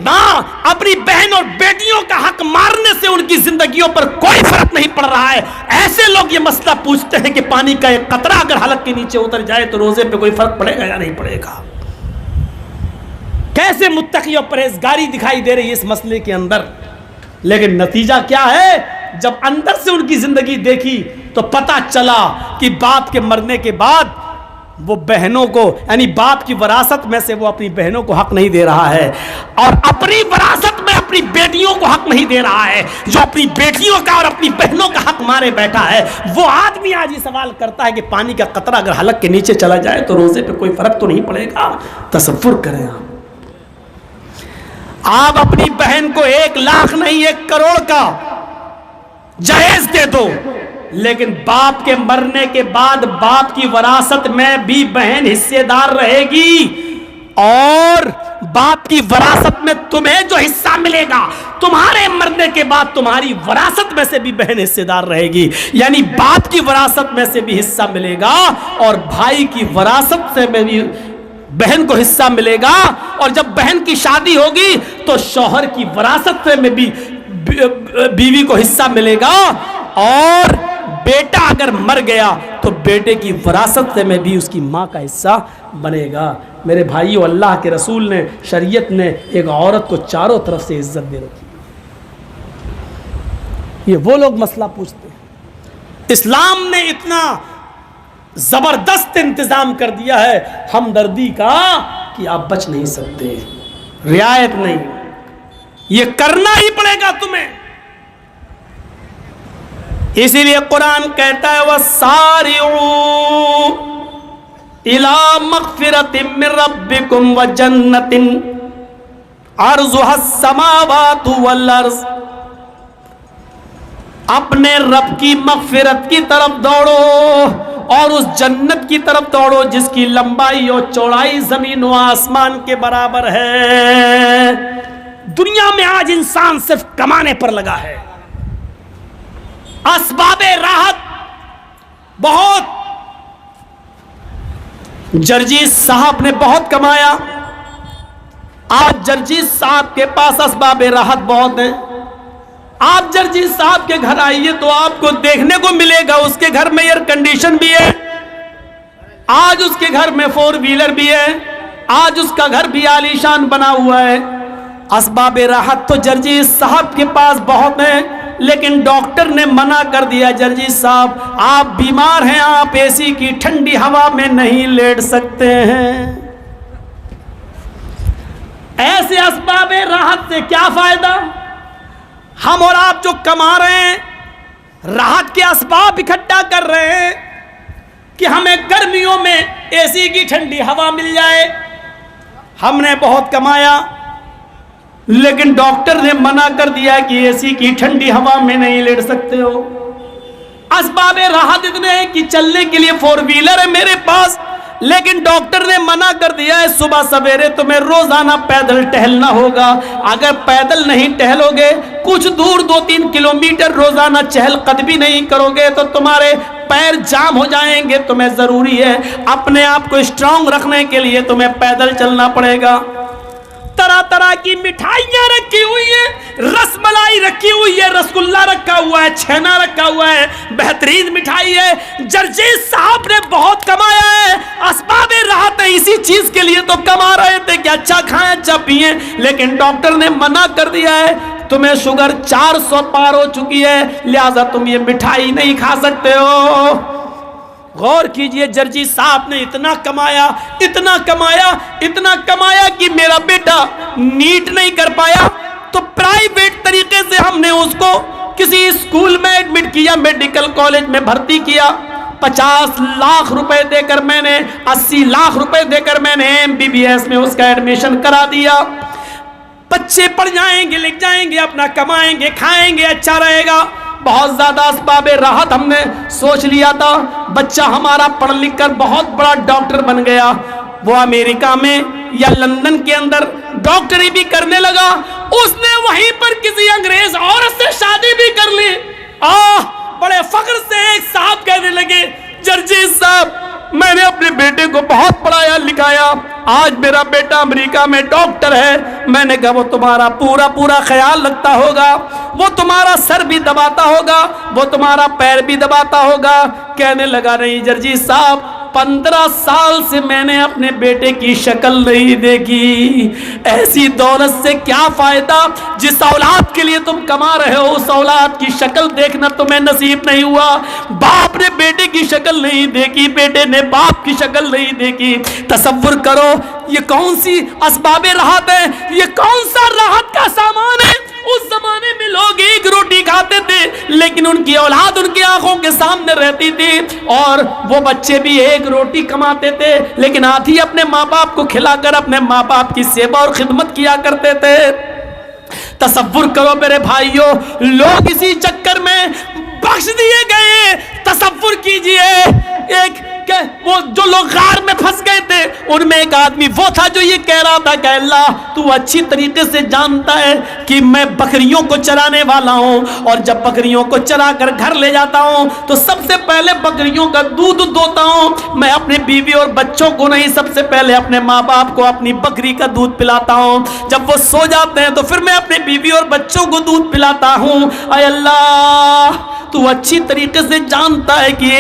ماں اپنی بہن اور بیٹیوں کا حق مارنے سے ان کی زندگیوں پر کوئی فرق نہیں پڑ رہا ہے, ایسے لوگ یہ مسئلہ پوچھتے ہیں کہ پانی کا ایک قطرہ اگر حلق کے نیچے اتر جائے تو روزے پہ کوئی فرق پڑے گا یا نہیں پڑے گا. کیسے متقی اور پرہیزگاری دکھائی دے رہی ہے اس مسئلے کے اندر, لیکن نتیجہ کیا ہے؟ جب اندر سے ان کی زندگی دیکھی تو پتا چلا کہ باپ کے مرنے کے بعد وہ بہنوں کو, یعنی باپ کی وراثت میں سے وہ اپنی بہنوں کو حق نہیں دے رہا ہے, اور اپنی وراثت میں اپنی بیٹیوں کو حق نہیں دے رہا ہے. جو اپنی بیٹیوں کا اور اپنی بہنوں کا حق مارے بیٹھا ہے, وہ آدمی آج یہ سوال کرتا ہے کہ پانی کا قطرہ اگر حلق کے نیچے چلا جائے تو روزے پہ کوئی فرق تو نہیں پڑے گا. تصور کریں آپ اپنی بہن کو 1 لاکھ نہیں 1 کروڑ کا جہیز دے دو, لیکن باپ کے مرنے کے بعد باپ کی وراثت میں بھی بہن حصے دار رہے گی, اور باپ کی وراثت میں تمہیں جو حصہ ملے گا تمہارے مرنے کے بعد تمہاری وراثت میں سے بھی بہن حصے دار رہے گی. یعنی باپ کی وراثت میں سے بھی حصہ ملے گا اور بھائی کی وراثت سے بھی بہن کو حصہ ملے گا, اور جب بہن کی شادی ہوگی تو شوہر کی وراثت میں بھی بیوی کو حصہ ملے گا, اور بیٹا اگر مر گیا تو بیٹے کی وراثت میں بھی اس کی ماں کا حصہ بنے گا. میرے بھائیو, اللہ کے رسول نے, شریعت نے ایک عورت کو چاروں طرف سے عزت دے رکھی. یہ وہ لوگ مسئلہ پوچھتے ہیں. اسلام نے اتنا زبردست انتظام کر دیا ہے ہمدردی کا کہ آپ بچ نہیں سکتے, رعایت نہیں, یہ کرنا ہی پڑے گا تمہیں. اسی لیے قرآن کہتا ہے وَسَارِعُوا إِلَى مَغْفِرَةٍ مِّن رَبِّكُمْ وَجَنَّةٍ عَرْضُهَا السَّمَاوَاتُ وَالْأَرْضُ. اپنے رب کی مغفرت کی طرف دوڑو اور اس جنت کی طرف دوڑو جس کی لمبائی اور چوڑائی زمین و آسمان کے برابر ہے. دنیا میں آج انسان صرف کمانے پر لگا ہے, اسباب راحت بہت. جرجیت صاحب نے بہت کمایا, آج جرجیت صاحب کے پاس اسباب راحت بہت ہیں. آپ جرجیت صاحب کے گھر آئیے تو آپ کو دیکھنے کو ملے گا اس کے گھر میں ایئر کنڈیشن بھی ہے, آج اس کے گھر میں 4 ویلر بھی ہے, آج اس کا گھر بھی عالیشان بنا ہوا ہے. اسباب راحت تو جرجیت صاحب کے پاس بہت ہیں, لیکن ڈاکٹر نے منع کر دیا, جرجیت صاحب آپ بیمار ہیں, آپ اے سی کی ٹھنڈی ہوا میں نہیں لیٹ سکتے ہیں. ایسے اسباب راحت سے کیا فائدہ؟ ہم اور آپ جو کما رہے ہیں, راحت کے اسباب اکٹھا کر رہے ہیں کہ ہمیں گرمیوں میں اے سی کی ٹھنڈی ہوا مل جائے. ہم نے بہت کمایا, لیکن ڈاکٹر نے منع کر دیا کہ اے سی کی ٹھنڈی ہوا میں نہیں لیٹ سکتے ہو. اسباب راحت اتنے ہیں کہ چلنے کے لیے 4 ویلر ہے میرے پاس, لیکن ڈاکٹر نے منع کر دیا ہے صبح سویرے تمہیں روزانہ پیدل ٹہلنا ہوگا. اگر پیدل نہیں ٹہلو گے, کچھ دور 2-3 کلومیٹر روزانہ چہل قدمی نہیں کرو گے تو تمہارے پیر جام ہو جائیں گے. تمہیں ضروری ہے اپنے آپ کو اسٹرانگ رکھنے کے لیے تمہیں پیدل چلنا پڑے گا. طرح طرح کی مٹھائیاں رکھی ہوئی ہیں, رس ملائی رکھی ہوئی ہے, رسگلہ رکھا ہوا ہے, چھینا رکھا ہوا ہے, بہترین مٹھائی ہے. جرجیت صاحب نے بہت کمایا ہے, اسباب راحت ہے, اسی چیز کے لیے تو کما رہے تھے کہ اچھا کھائیں اچھا پیئیں, لیکن ڈاکٹر نے منع کر دیا ہے تمہیں شوگر 400 پار ہو چکی ہے, لہذا تم یہ مٹھائی نہیں کھا سکتے ہو. غور کیجئے, جرجیت صاحب نے اتنا کمایا, اتنا کمایا, اتنا کمایا کہ میرا بیٹا نیٹ نہیں کر پایا تو پرائیویٹ طریقے سے ہم نے اس کو کسی اسکول میں ایڈمٹ کیا, میڈیکل کالج میں بھرتی کیا. 50 لاکھ روپے دے کر میں نے, 80 لاکھ روپے دے کر میں نے MBBS میں اس کا ایڈمیشن کرا دیا. بچے پڑھ جائیں گے, لکھ جائیں گے, اپنا کمائیں گے, کھائیں گے, اچھا رہے گا. بہت زیادہ اسباب راحت ہم نے سوچ لیا تھا, بچہ ہمارا پڑھ لکھ کر بہت بڑا ڈاکٹر بن گیا, وہ امریکہ میں یا لندن کے اندر ڈاکٹری بھی کرنے لگا, اس نے وہیں پر کسی انگریز عورت سے شادی بھی کر لی. بڑے فخر سے ایک صاحب کہنے لگے جرجیت صاحب میں نے اپنے بیٹے کو بہت پڑھایا لکھایا, آج میرا بیٹا امریکہ میں ڈاکٹر ہے. میں نے کہا وہ تمہارا پورا خیال رکھتا ہوگا, وہ تمہارا سر بھی دباتا ہوگا, وہ تمہارا پیر بھی دباتا ہوگا. کہنے لگا نہیں جرجیت صاحب 15 سال سے میں نے اپنے بیٹے کی شکل نہیں دیکھی. ایسی دولت سے کیا فائدہ جس اولاد کے لیے تم کما رہے ہو, اس اولاد کی شکل دیکھنا تمہیں نصیب نہیں ہوا. باپ نے بیٹے کی شکل نہیں دیکھی, بیٹے نے باپ کی شکل نہیں دیکھی. تصور کرو یہ کون سی اسباب راحت ہے, یہ کون سا راحت کا سامان ہے. اس زمانے میں لوگ ایک روٹی کھاتے تھے لیکن ان کی اولاد ان کی آنکھوں کے سامنے رہتی تھی, اور وہ بچے بھی ایک روٹی کماتے تھے لیکن آدھی اپنے ماں باپ کو کھلا کر اپنے ماں باپ کی سیوا اور خدمت کیا کرتے تھے. تصور کرو میرے بھائیوں, لوگ اسی چکر میں بخش دیے گئے. تصور کیجئے ایک وہ جو لوگ غار میں پھنس گئے تھے ان میں ایک آدمی وہ تھا جو یہ کہہ رہا تھا کہ اللہ تو اچھی طریقے سے جانتا ہے کہ میں بکریوں کو چرانے والا ہوں, اور جب بکریوں کو چرا کر گھر لے جاتا ہوں تو سب سے پہلے بکریوں کا دودھ دوتا ہوں. میں اپنی بیوی اور بچوں کو نہیں, سب سے پہلے اپنے ماں باپ کو اپنی بکری کا دودھ پلاتا ہوں. جب وہ سو جاتے ہیں تو پھر میں اپنی بیوی اور بچوں کو دودھ پلاتا ہوں. اے اللہ تو اچھی طریقے سے جانتا ہے کہ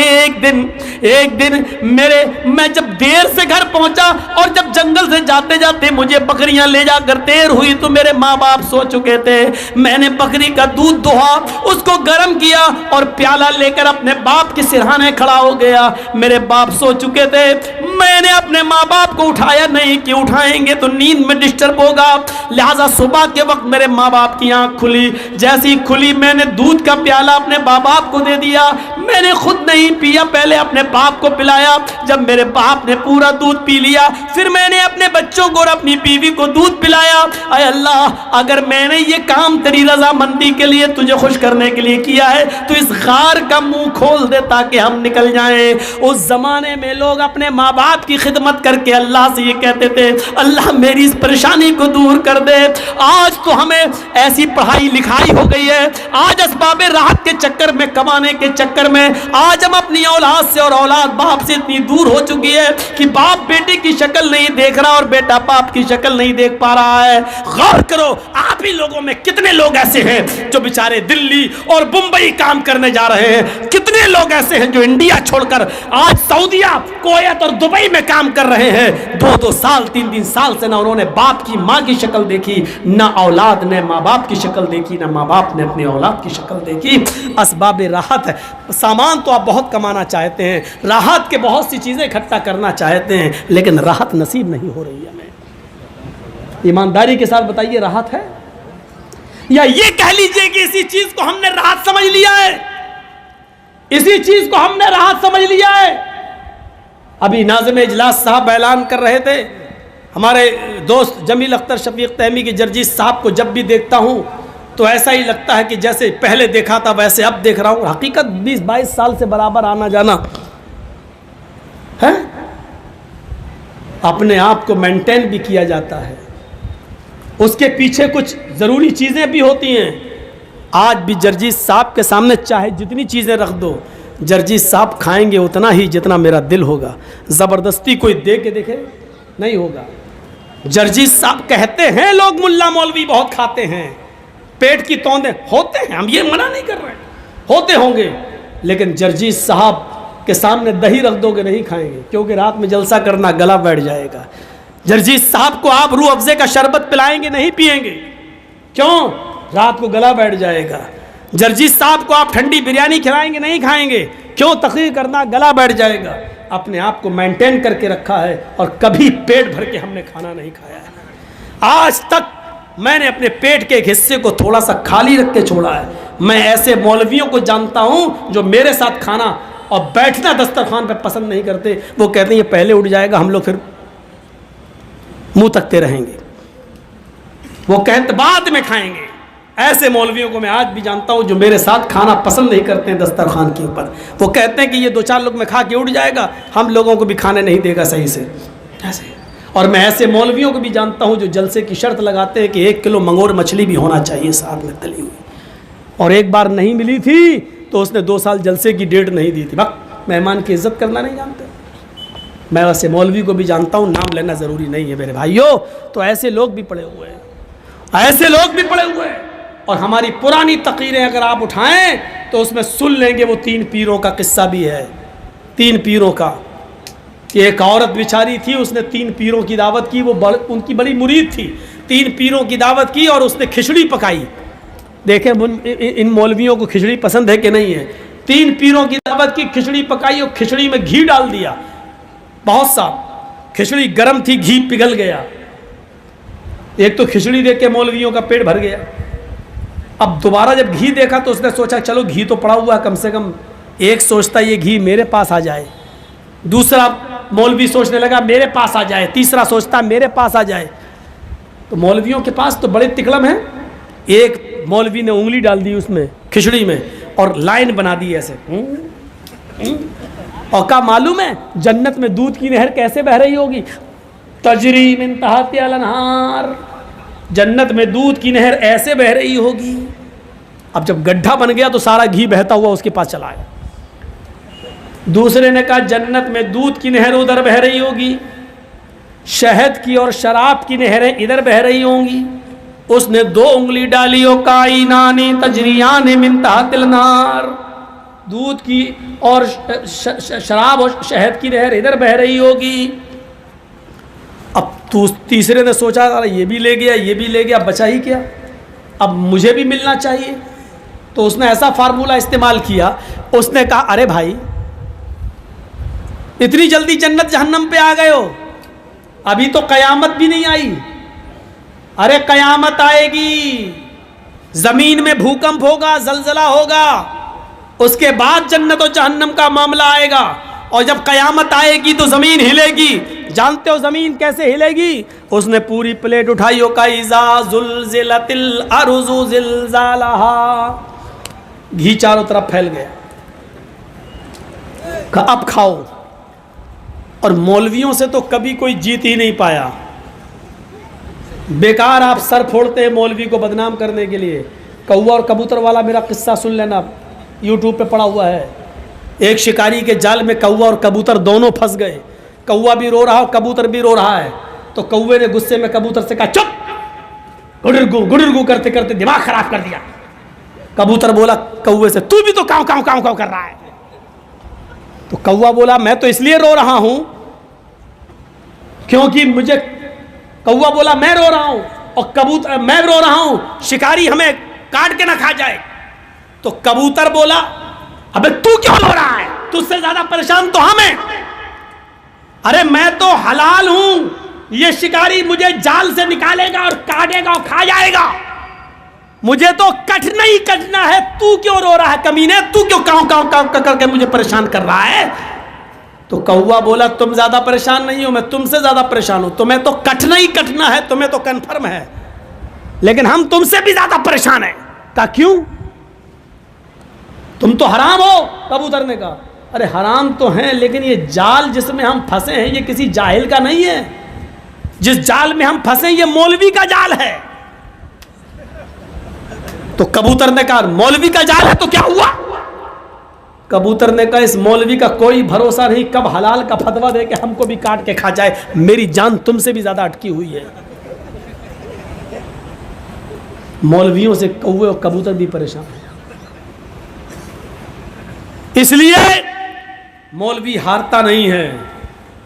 ایک دن میں جب دیر سے گھر پہنچا اور جب جنگل سے جاتے جاتے مجھے بکریاں لے جا کر دیر ہوئی تو میرے ماں باپ سو چکے تھے. میں نے بکری کا دودھ دوہا, اس کو گرم کیا اور پیالہ لے کر اپنے باپ کے سرہانے کھڑا ہو گیا. میرے باپ سو چکے تھے, میں نے اپنے ماں باپ کو اٹھایا نہیں کہ اٹھائیں گے تو نیند میں ڈسٹرب ہوگا, لہذا صبح کے وقت میرے ماں باپ کی آنکھ کھلی. جیسی کھلی میں نے دودھ کا پیالہ اپنے ماں باپ کو دے دیا. میں نے خود نہیں پیا, پہلے اپنے باپ کو پلایا. جب میرے باپ نے پورا دودھ پی لیا پھر میں نے اپنے بچوں کو اور اپنی بیوی کو دودھ پلایا. اے اللہ اگر میں نے یہ کام تیری رضامندی کے لیے تجھے خوش کرنے کے لیے کیا ہے تو اس غار کا منہ کھول دے تاکہ ہم نکل جائیں. اس زمانے میں لوگ اپنے ماں باپ کی خدمت کر کے اللہ سے یہ کہتے تھے اللہ میری اس پریشانی کو دور کر دے. آج تو ہمیں ایسی پڑھائی لکھائی ہو گئی ہے, آج اسباب راحت کے چکر میں, کمانے کے چکر میں آج ہم اپنی اولاد سے اور اولاد باپ سے اتنی دور ہو چکی ہے کہ باپ بیٹے کی شکل نہیں دیکھ رہا اور بیٹا باپ کی شکل نہیں دیکھ پا رہا ہے. غور کرو آپ ہی لوگوں میں کتنے لوگ ایسے ہیں جو بیچارے دلی اور بمبئی کام کرنے جا رہے ہیں, کتنے لوگ ایسے ہیں جو انڈیا چھوڑ کر آج سعودیہ, کویت اور دبئی میں کام کر رہے ہیں. 2 سال 3 سال سے نہ انہوں نے باپ کی ماں کی شکل دیکھی, نہ اولاد نے ماں باپ کی شکل دیکھی, نہ ماں باپ نے اپنی اولاد کی شکل دیکھی. اسباب راحت ہے, سامان تو آپ بہت کمانا چاہتے ہیں, راحت کے بہت سی چیزیں اکٹھا کرنا چاہتے ہیں لیکن راحت نصیب نہیں ہو رہی ہے. ہمیں ایمانداری کے ساتھ بتائیے راحت ہے, یا یہ کہہ لیجئے کہ اسی چیز کو ہم نے راحت سمجھ لیا ہے, اسی چیز کو ہم نے راحت سمجھ لیا ہے. ابھی ناظم اجلاس صاحب اعلان کر رہے تھے, ہمارے دوست جمیل اختر شفیق تیمی کے جرجیت صاحب کو جب بھی دیکھتا ہوں تو ایسا ہی لگتا ہے کہ جیسے پہلے دیکھا تھا ویسے اب دیکھ رہا ہوں. حقیقت 20-22 سال سے برابر آنا جانا ہے, اپنے آپ کو مینٹین بھی کیا جاتا ہے, اس کے پیچھے کچھ ضروری چیزیں بھی ہوتی ہیں. آج بھی جرجیت صاحب کے سامنے چاہے جتنی چیزیں رکھ دو, جرجیت صاحب کھائیں گے اتنا ہی جتنا میرا دل ہوگا, زبردستی کوئی دے کے دیکھے نہیں ہوگا. جرجیت صاحب کہتے ہیں لوگ ملا مولوی بہت کھاتے ہیں, پیٹ کی توندیں ہوتے ہیں, ہم یہ منع نہیں کر رہے ہیں, ہوتے ہوں گے, لیکن جرجیت صاحب کے سامنے دہی رکھ دو گے نہیں کھائیں گے, کیونکہ رات میں جلسہ کرنا گلا بیٹھ جائے گا. جرجیت صاحب کو آپ روح افزے کا شربت پلائیں گے نہیں پئیں گے, کیوں؟ رات کو گلا بیٹھ جائے گا. جرجیت صاحب کو آپ ٹھنڈی بریانی کھلائیں گے نہیں کھائیں گے, کیوں؟ تقریر کرنا گلا بیٹھ جائے گا. اپنے آپ کو مینٹین کر کے رکھا ہے اور کبھی پیٹ بھر کے ہم نے کھانا نہیں کھایا ہے. آج تک میں نے اپنے پیٹ کے ایک حصے کو تھوڑا سا خالی رکھ کے چھوڑا ہے. میں ایسے مولویوں کو جانتا ہوں جو میرے ساتھ کھانا اور بیٹھنا دسترخوان پہ پسند نہیں کرتے. وہ کہتے ہیں یہ پہلے اٹھ جائے گا, ہم لوگ پھر منہ تکتے رہیں گے, وہ کہتے بعد میں کھائیں گے. ایسے مولویوں کو میں آج بھی جانتا ہوں جو میرے ساتھ کھانا پسند نہیں کرتے ہیں دسترخوان کے اوپر. وہ کہتے ہیں کہ یہ 2-4 لوگ میں کھا کے اٹھ جائے گا, ہم لوگوں کو بھی کھانے نہیں دے گا صحیح سے. ایسے اور میں ایسے مولویوں کو بھی جانتا ہوں جو جلسے کی شرط لگاتے ہیں کہ 1 کلو منگور مچھلی بھی ہونا چاہیے ساتھ میں تلی ہوئی, اور ایک بار نہیں ملی تھی تو اس نے 2 سال جلسے کی ڈیٹ نہیں دی تھی. وقت مہمان کی عزت کرنا نہیں جانتے. میں ویسے مولوی کو بھی جانتا ہوں, نام لینا ضروری نہیں ہے میرے بھائیوں. تو ایسے لوگ بھی پڑے ہوئے ہیں, ایسے لوگ بھی پڑے ہوئے ہیں. اور ہماری پرانی تقریریں اگر آپ اٹھائیں تو اس میں سن لیں گے وہ 3 پیروں کا قصہ بھی ہے. 3 پیروں کا, کہ ایک عورت بیچاری تھی, اس نے 3 پیروں کی دعوت کی. وہ ان کی بڑی مرید تھی. 3 پیروں کی دعوت کی اور اس نے کھچڑی پکائی. دیکھیں ان مولویوں کو کھچڑی پسند ہے کہ نہیں ہے. 3 پیروں کی دعوت کی, کھچڑی پکائی اور کھچڑی میں گھی ڈال دیا بہت سا. کھچڑی گرم تھی, گھی پگھل گیا. ایک تو کھچڑی دیکھ کے مولویوں کا پیٹ بھر گیا. اب دوبارہ جب گھی دیکھا تو اس نے سوچا چلو گھی تو پڑا ہوا ہے, کم سے کم ایک سوچتا یہ گھی میرے پاس آ جائے. دوسرا مولوی سوچنے لگا میرے پاس آ جائے. تیسرا سوچتا میرے پاس آ جائے. تو مولویوں کے پاس تو بڑے تکلم ہیں. ایک مولوی نے انگلی ڈال دی اس میں کھچڑی میں اور لائن بنا دی ایسے. اور کیا معلوم ہے جنت میں دودھ کی نہر کیسے بہہ رہی ہوگی؟ تجری من تحتہا الانہار. جنت میں دودھ کی نہر ایسے بہہ رہی ہوگی. اب جب گڈھا بن گیا تو سارا گھی بہتا ہوا اس کے پاس چلا آیا. دوسرے نے کہا جنت میں دودھ کی نہر ادھر بہہ رہی ہوگی, شہد کی اور شراب کی نہریں ادھر بہہ رہی ہوں گی. اس نے 2 انگلی ڈالی, او کائنانی تجریان من تحت النار. دودھ کی اور شراب اور شہد کی نہر ادھر بہہ رہی ہوگی. اب تیسرے نے سوچا یہ بھی لے گیا, یہ بھی لے گیا, بچا ہی کیا, اب مجھے بھی ملنا چاہیے. تو اس نے ایسا فارمولہ استعمال کیا. اس نے کہا ارے بھائی اتنی جلدی جنت جہنم پہ آ گئے ہو, ابھی تو قیامت بھی نہیں آئی. ارے قیامت آئے گی, زمین میں بھوکمپ ہوگا, زلزلہ ہوگا, اس کے بعد جنت و جہنم کا معاملہ آئے گا. اور جب قیامت آئے گی تو زمین ہلے گی. جانتے ہو زمین کیسے ہلے گی؟ اس نے پوری پلیٹ اٹھائی, ہو کائزا زلزلت الارض زلزالہا. گھی چاروں طرف پھیل گیا. اب کھاؤ. اور مولویوں سے تو کبھی کوئی جیت ہی نہیں پایا. بیکار آپ سر پھوڑتے ہیں مولوی کو بدنام کرنے کے لیے. کوا اور کبوتر والا میرا قصہ سن لینا, یوٹیوب پہ پڑا ہوا ہے. ایک شکاری کے جال میں کوا اور کبوتر دونوں پھنس گئے. کوا بھی رو رہا اور کبوتر بھی رو رہا ہے. تو کوے نے غصے میں کبوتر سے کہا چپ, گڑرگو گڑرگو کرتے کرتے دماغ خراب کر دیا. کبوتر بولا کوے سے تو بھی تو کاؤں کاؤں کاؤں کاؤں کر رہا ہے. تو کوا بولا میں تو اس لیے رو رہا ہوں کیونکہ مجھے, کوا بولا میں رو رہا ہوں اور کبوتر میں رو رہا ہوں شکاری ہمیں کاٹ کے نہ کھا جائے. تو کبوتر بولا ابے تو کیوں رو رہا ہے, تجھ سے زیادہ پریشان تو ہم ہیں. ارے میں تو حلال ہوں, یہ شکاری مجھے جال سے نکالے گا اور کاٹے گا اور کھا جائے گا, مجھے تو کٹنا ہی کٹنا ہے. تو کیوں رو رہا ہے کمینے, تو کیوں کاؤں کاؤں کاؤں کر کے مجھے پریشان کر رہا ہے. تو کوا بولا تم زیادہ پریشان نہیں ہو, میں تم سے زیادہ پریشان ہوں. تمہیں تو کٹنا ہی کٹنا ہے, تمہیں تو کنفرم ہے, لیکن ہم تم سے بھی زیادہ پریشان ہیں. کہا کیوں؟ تم تو حرام ہو. کبوتر نے کہا ارے حرام تو ہیں, لیکن یہ جال جس میں ہم پھنسے ہیں یہ کسی جاہل کا نہیں ہے. جس جال میں ہم پھنسے یہ مولوی کا جال ہے. تو کبوتر نے کہا مولوی کا جال ہے تو کیا ہوا؟ کبوتر نے کہا اس مولوی کا کوئی بھروسہ نہیں, کب حلال کا فتویٰ دے کہ ہم کو بھی کاٹ کے کھا جائے. میری جان تم سے بھی زیادہ اٹکی ہوئی ہے. مولویوں سے کوے اور کبوتر بھی پریشان ہیں. اس لیے مولوی ہارتا نہیں ہے.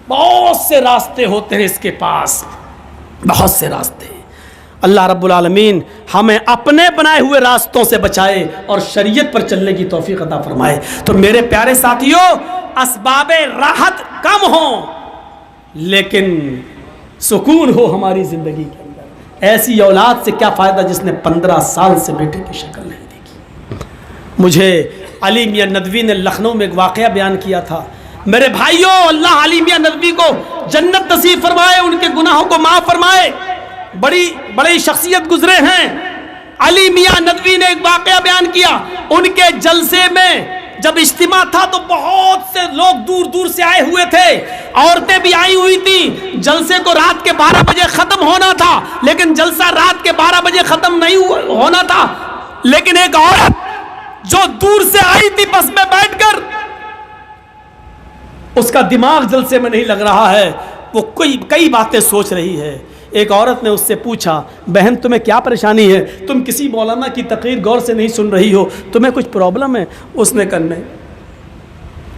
بہت سے راستے ہوتے ہیں اس کے پاس, بہت سے راستے. اللہ رب العالمین ہمیں اپنے بنائے ہوئے راستوں سے بچائے اور شریعت پر چلنے کی توفیق عطا فرمائے. تو میرے پیارے ساتھیوں, اسباب راحت کم ہوں لیکن سکون ہو ہماری زندگی کے اندر. ایسی اولاد سے کیا فائدہ جس نے 15 سال سے بیٹے کی شکل نہیں دیکھی. مجھے علی میاں ندوی نے لکھنؤ میں ایک واقعہ بیان کیا تھا. میرے بھائیوں, اللہ علی میاں ندوی کو جنت نصیب فرمائے, ان کے گناہوں کو معاف فرمائے. بڑی شخصیت گزرے ہیں. علی میاں ندوی نے ایک واقعہ بیان کیا. ان کے جلسے میں جب اجتماع تھا تو بہت سے لوگ دور دور سے آئے ہوئے تھے, عورتیں بھی آئی ہوئی تھیں. جلسے کو رات کے 12 بجے ختم ہونا تھا, لیکن جلسہ رات کے 12 بجے ختم نہیں ہونا تھا. لیکن ایک عورت جو دور سے آئی تھی بس میں بیٹھ کر، اس کا دماغ جلسے میں نہیں لگ رہا ہے، وہ کئی باتیں سوچ رہی ہے۔ ایک عورت نے اس سے پوچھا، بہن تمہیں کیا پریشانی ہے؟ تم کسی مولانا کی تقریر غور سے نہیں سن رہی ہو، تمہیں کچھ پرابلم ہے؟ اس نے کہا نہیں۔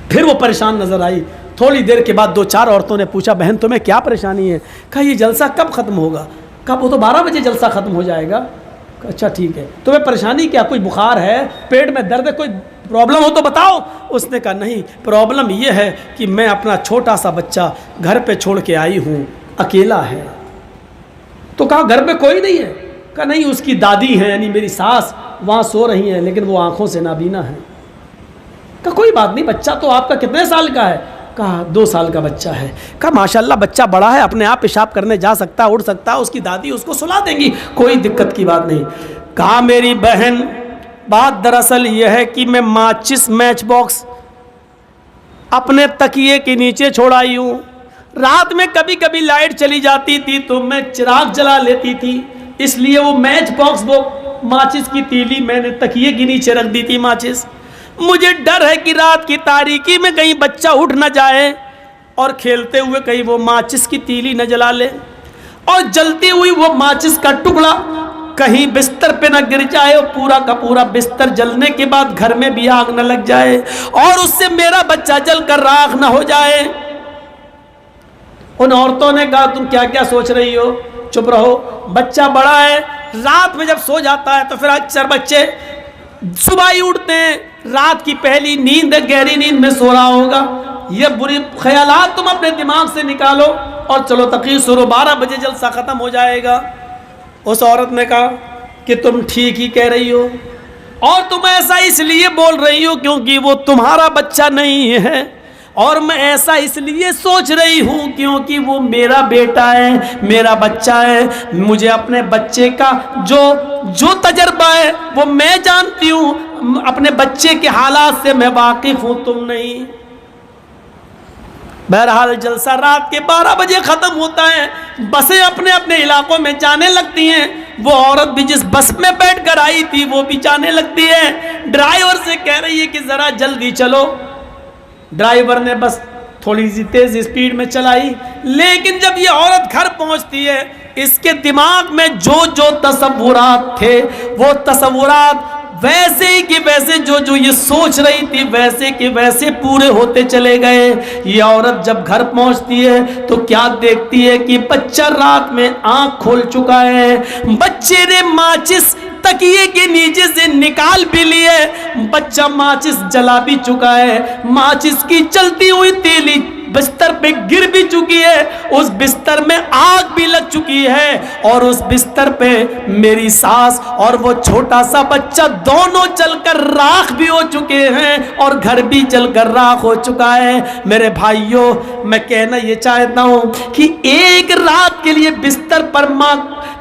پھر وہ پریشان نظر آئی۔ تھوڑی دیر کے بعد 2-4 عورتوں نے پوچھا، بہن تمہیں کیا پریشانی ہے؟ کہا یہ جلسہ کب ختم ہوگا؟ کہا وہ تو 12 بجے جلسہ ختم ہو جائے گا۔ کہا اچھا ٹھیک ہے، تمہیں پریشانی کیا؟ کوئی بخار ہے، پیٹ میں درد ہے، کوئی پرابلم ہو تو بتاؤ۔ اس نے کہا نہیں، پرابلم یہ ہے کہ میں اپنا چھوٹا سا بچہ گھر پہ چھوڑ کے آئی ہوں، اکیلا ہے۔ تو کہا گھر پہ کوئی نہیں ہے؟ کہا نہیں، اس کی دادی ہیں یعنی میری ساس وہاں سو رہی ہیں، لیکن وہ آنکھوں سے نابینا ہیں۔ کہا کوئی بات نہیں، بچہ تو آپ کا کتنے سال کا ہے؟ کہا 2 سال کا بچہ ہے۔ کہا ماشاءاللہ بچہ بڑا ہے، اپنے آپ پیشاب کرنے جا سکتا ہے، اڑ سکتا ہے، اس کی دادی اس کو سلا دیں گی، کوئی دقت کی بات نہیں۔ کہا میری بہن بات دراصل یہ ہے کہ میں ماچس میچ باکس اپنے تکیے کے نیچے چھوڑائی ہوں، رات میں کبھی کبھی لائٹ چلی جاتی تھی تو میں چراغ جلا لیتی تھی، اس لیے وہ میچ باکس، وہ ماچس کی تیلی میں نے تکیے کے نیچے رکھ دی تھی ماچس۔ مجھے ڈر ہے کہ رات کی تاریکی میں کہیں بچہ اٹھ نہ جائے اور کھیلتے ہوئے کہیں وہ ماچس کی تیلی نہ جلا لے، اور جلتی ہوئی وہ ماچس کا ٹکڑا کہیں بستر پہ نہ گر جائے، اور پورا کا پورا بستر جلنے کے بعد گھر میں بھی آگ نہ لگ جائے، اور اس سے میرا بچہ جل کر راکھ نہ ہو جائے۔ ان عورتوں نے کہا تم کیا کیا سوچ رہی ہو؟ چپ رہو، بچہ بڑا ہے، رات میں جب سو جاتا ہے تو پھر اکثر بچے صبح ہی اٹھتے ہیں، رات کی پہلی نیند ہے، گہری نیند میں سو رہا ہوگا۔ یہ بری خیالات تم اپنے دماغ سے نکالو اور چلو تقریر شروع، 12 بجے جلسہ ختم ہو جائے گا۔ اس عورت نے کہا کہ تم ٹھیک ہی کہہ رہی ہو، اور تم ایسا اس لیے بول رہی ہو کیونکہ وہ تمہارا بچہ نہیں ہے، اور میں ایسا اس لیے سوچ رہی ہوں کیونکہ وہ میرا بیٹا ہے، میرا بچہ ہے، مجھے اپنے بچے کا جو تجربہ ہے وہ میں جانتی ہوں، اپنے بچے کے حالات سے میں واقف ہوں، تم نہیں۔ بہرحال جلسہ رات کے 12 بجے ختم ہوتا ہے، بسیں اپنے اپنے علاقوں میں جانے لگتی ہیں، وہ عورت بھی جس بس میں بیٹھ کر آئی تھی وہ بھی جانے لگتی ہے، ڈرائیور سے کہہ رہی ہے کہ ذرا جلدی چلو۔ ڈرائیور نے بس تھوڑی سی تیز اسپیڈ میں چلائی، لیکن جب یہ عورت گھر پہنچتی ہے اس کے دماغ میں جو تصورات تھے وہ تصورات ویسے ہی کہ ویسے جو یہ سوچ رہی تھی ویسے کہ ویسے پورے ہوتے چلے گئے۔ یہ عورت جب گھر پہنچتی ہے تو کیا دیکھتی ہے کہ بچہ رات میں آنکھ کھول چکا ہے، بچے نے ماچس تکیے کے نیچے سے نکال بھی لیے، بچہ ماچس جلا بھی چکا ہے، ماچس کی چلتی ہوئی تیلی بستر پہ گر بھی چکی ہے، اس بستر میں آگ بھی لگ چکی ہے، اور اس بستر پہ میری ساس اور وہ چھوٹا سا بچہ دونوں چل کر راکھ بھی ہو چکے ہیں، اور گھر بھی جل کر راکھ ہو چکا ہے۔ میرے بھائیوں، میں کہنا یہ چاہتا ہوں کہ ایک رات کے لیے بستر پر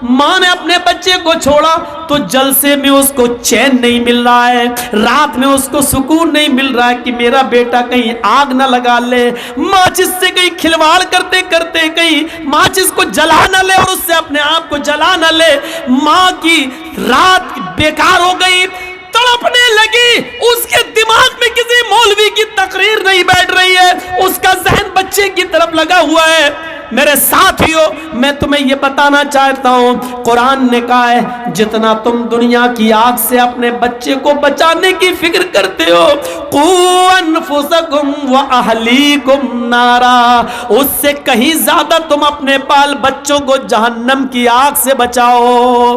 ماں نے اپنے بچے کو چھوڑا تو جلسے میں اس کو چین نہیں مل رہا ہے، رات میں اس کو سکون نہیں مل رہا ہے کہ میرا بیٹا کہیں آگ نہ لگا لے، ماچس سے کہیں کھلواڑ کرتے کرتے کہیں ماچس کو جلا نہ لے اور اس سے اپنے آپ کو جلا نہ لے۔ ماں کی رات بیکار ہو گئی، تڑپنے لگی، اس کے دماغ میں کسی مولوی کی تقریر نہیں بیٹھ رہی ہے، اس کا ذہن بچے کی طرف لگا ہوا ہے۔ میرے ساتھیوں، میں تمہیں یہ بتانا چاہتا ہوں، قرآن نے کہا ہے جتنا تم دنیا کی آگ سے اپنے بچے کو بچانے کی فکر کرتے ہو، قُوْ أَنفُسَكُمْ وَأَهْلِيكُمْ نَارًا، اس سے کہیں زیادہ تم اپنے بال بچوں کو جہنم کی آگ سے بچاؤ۔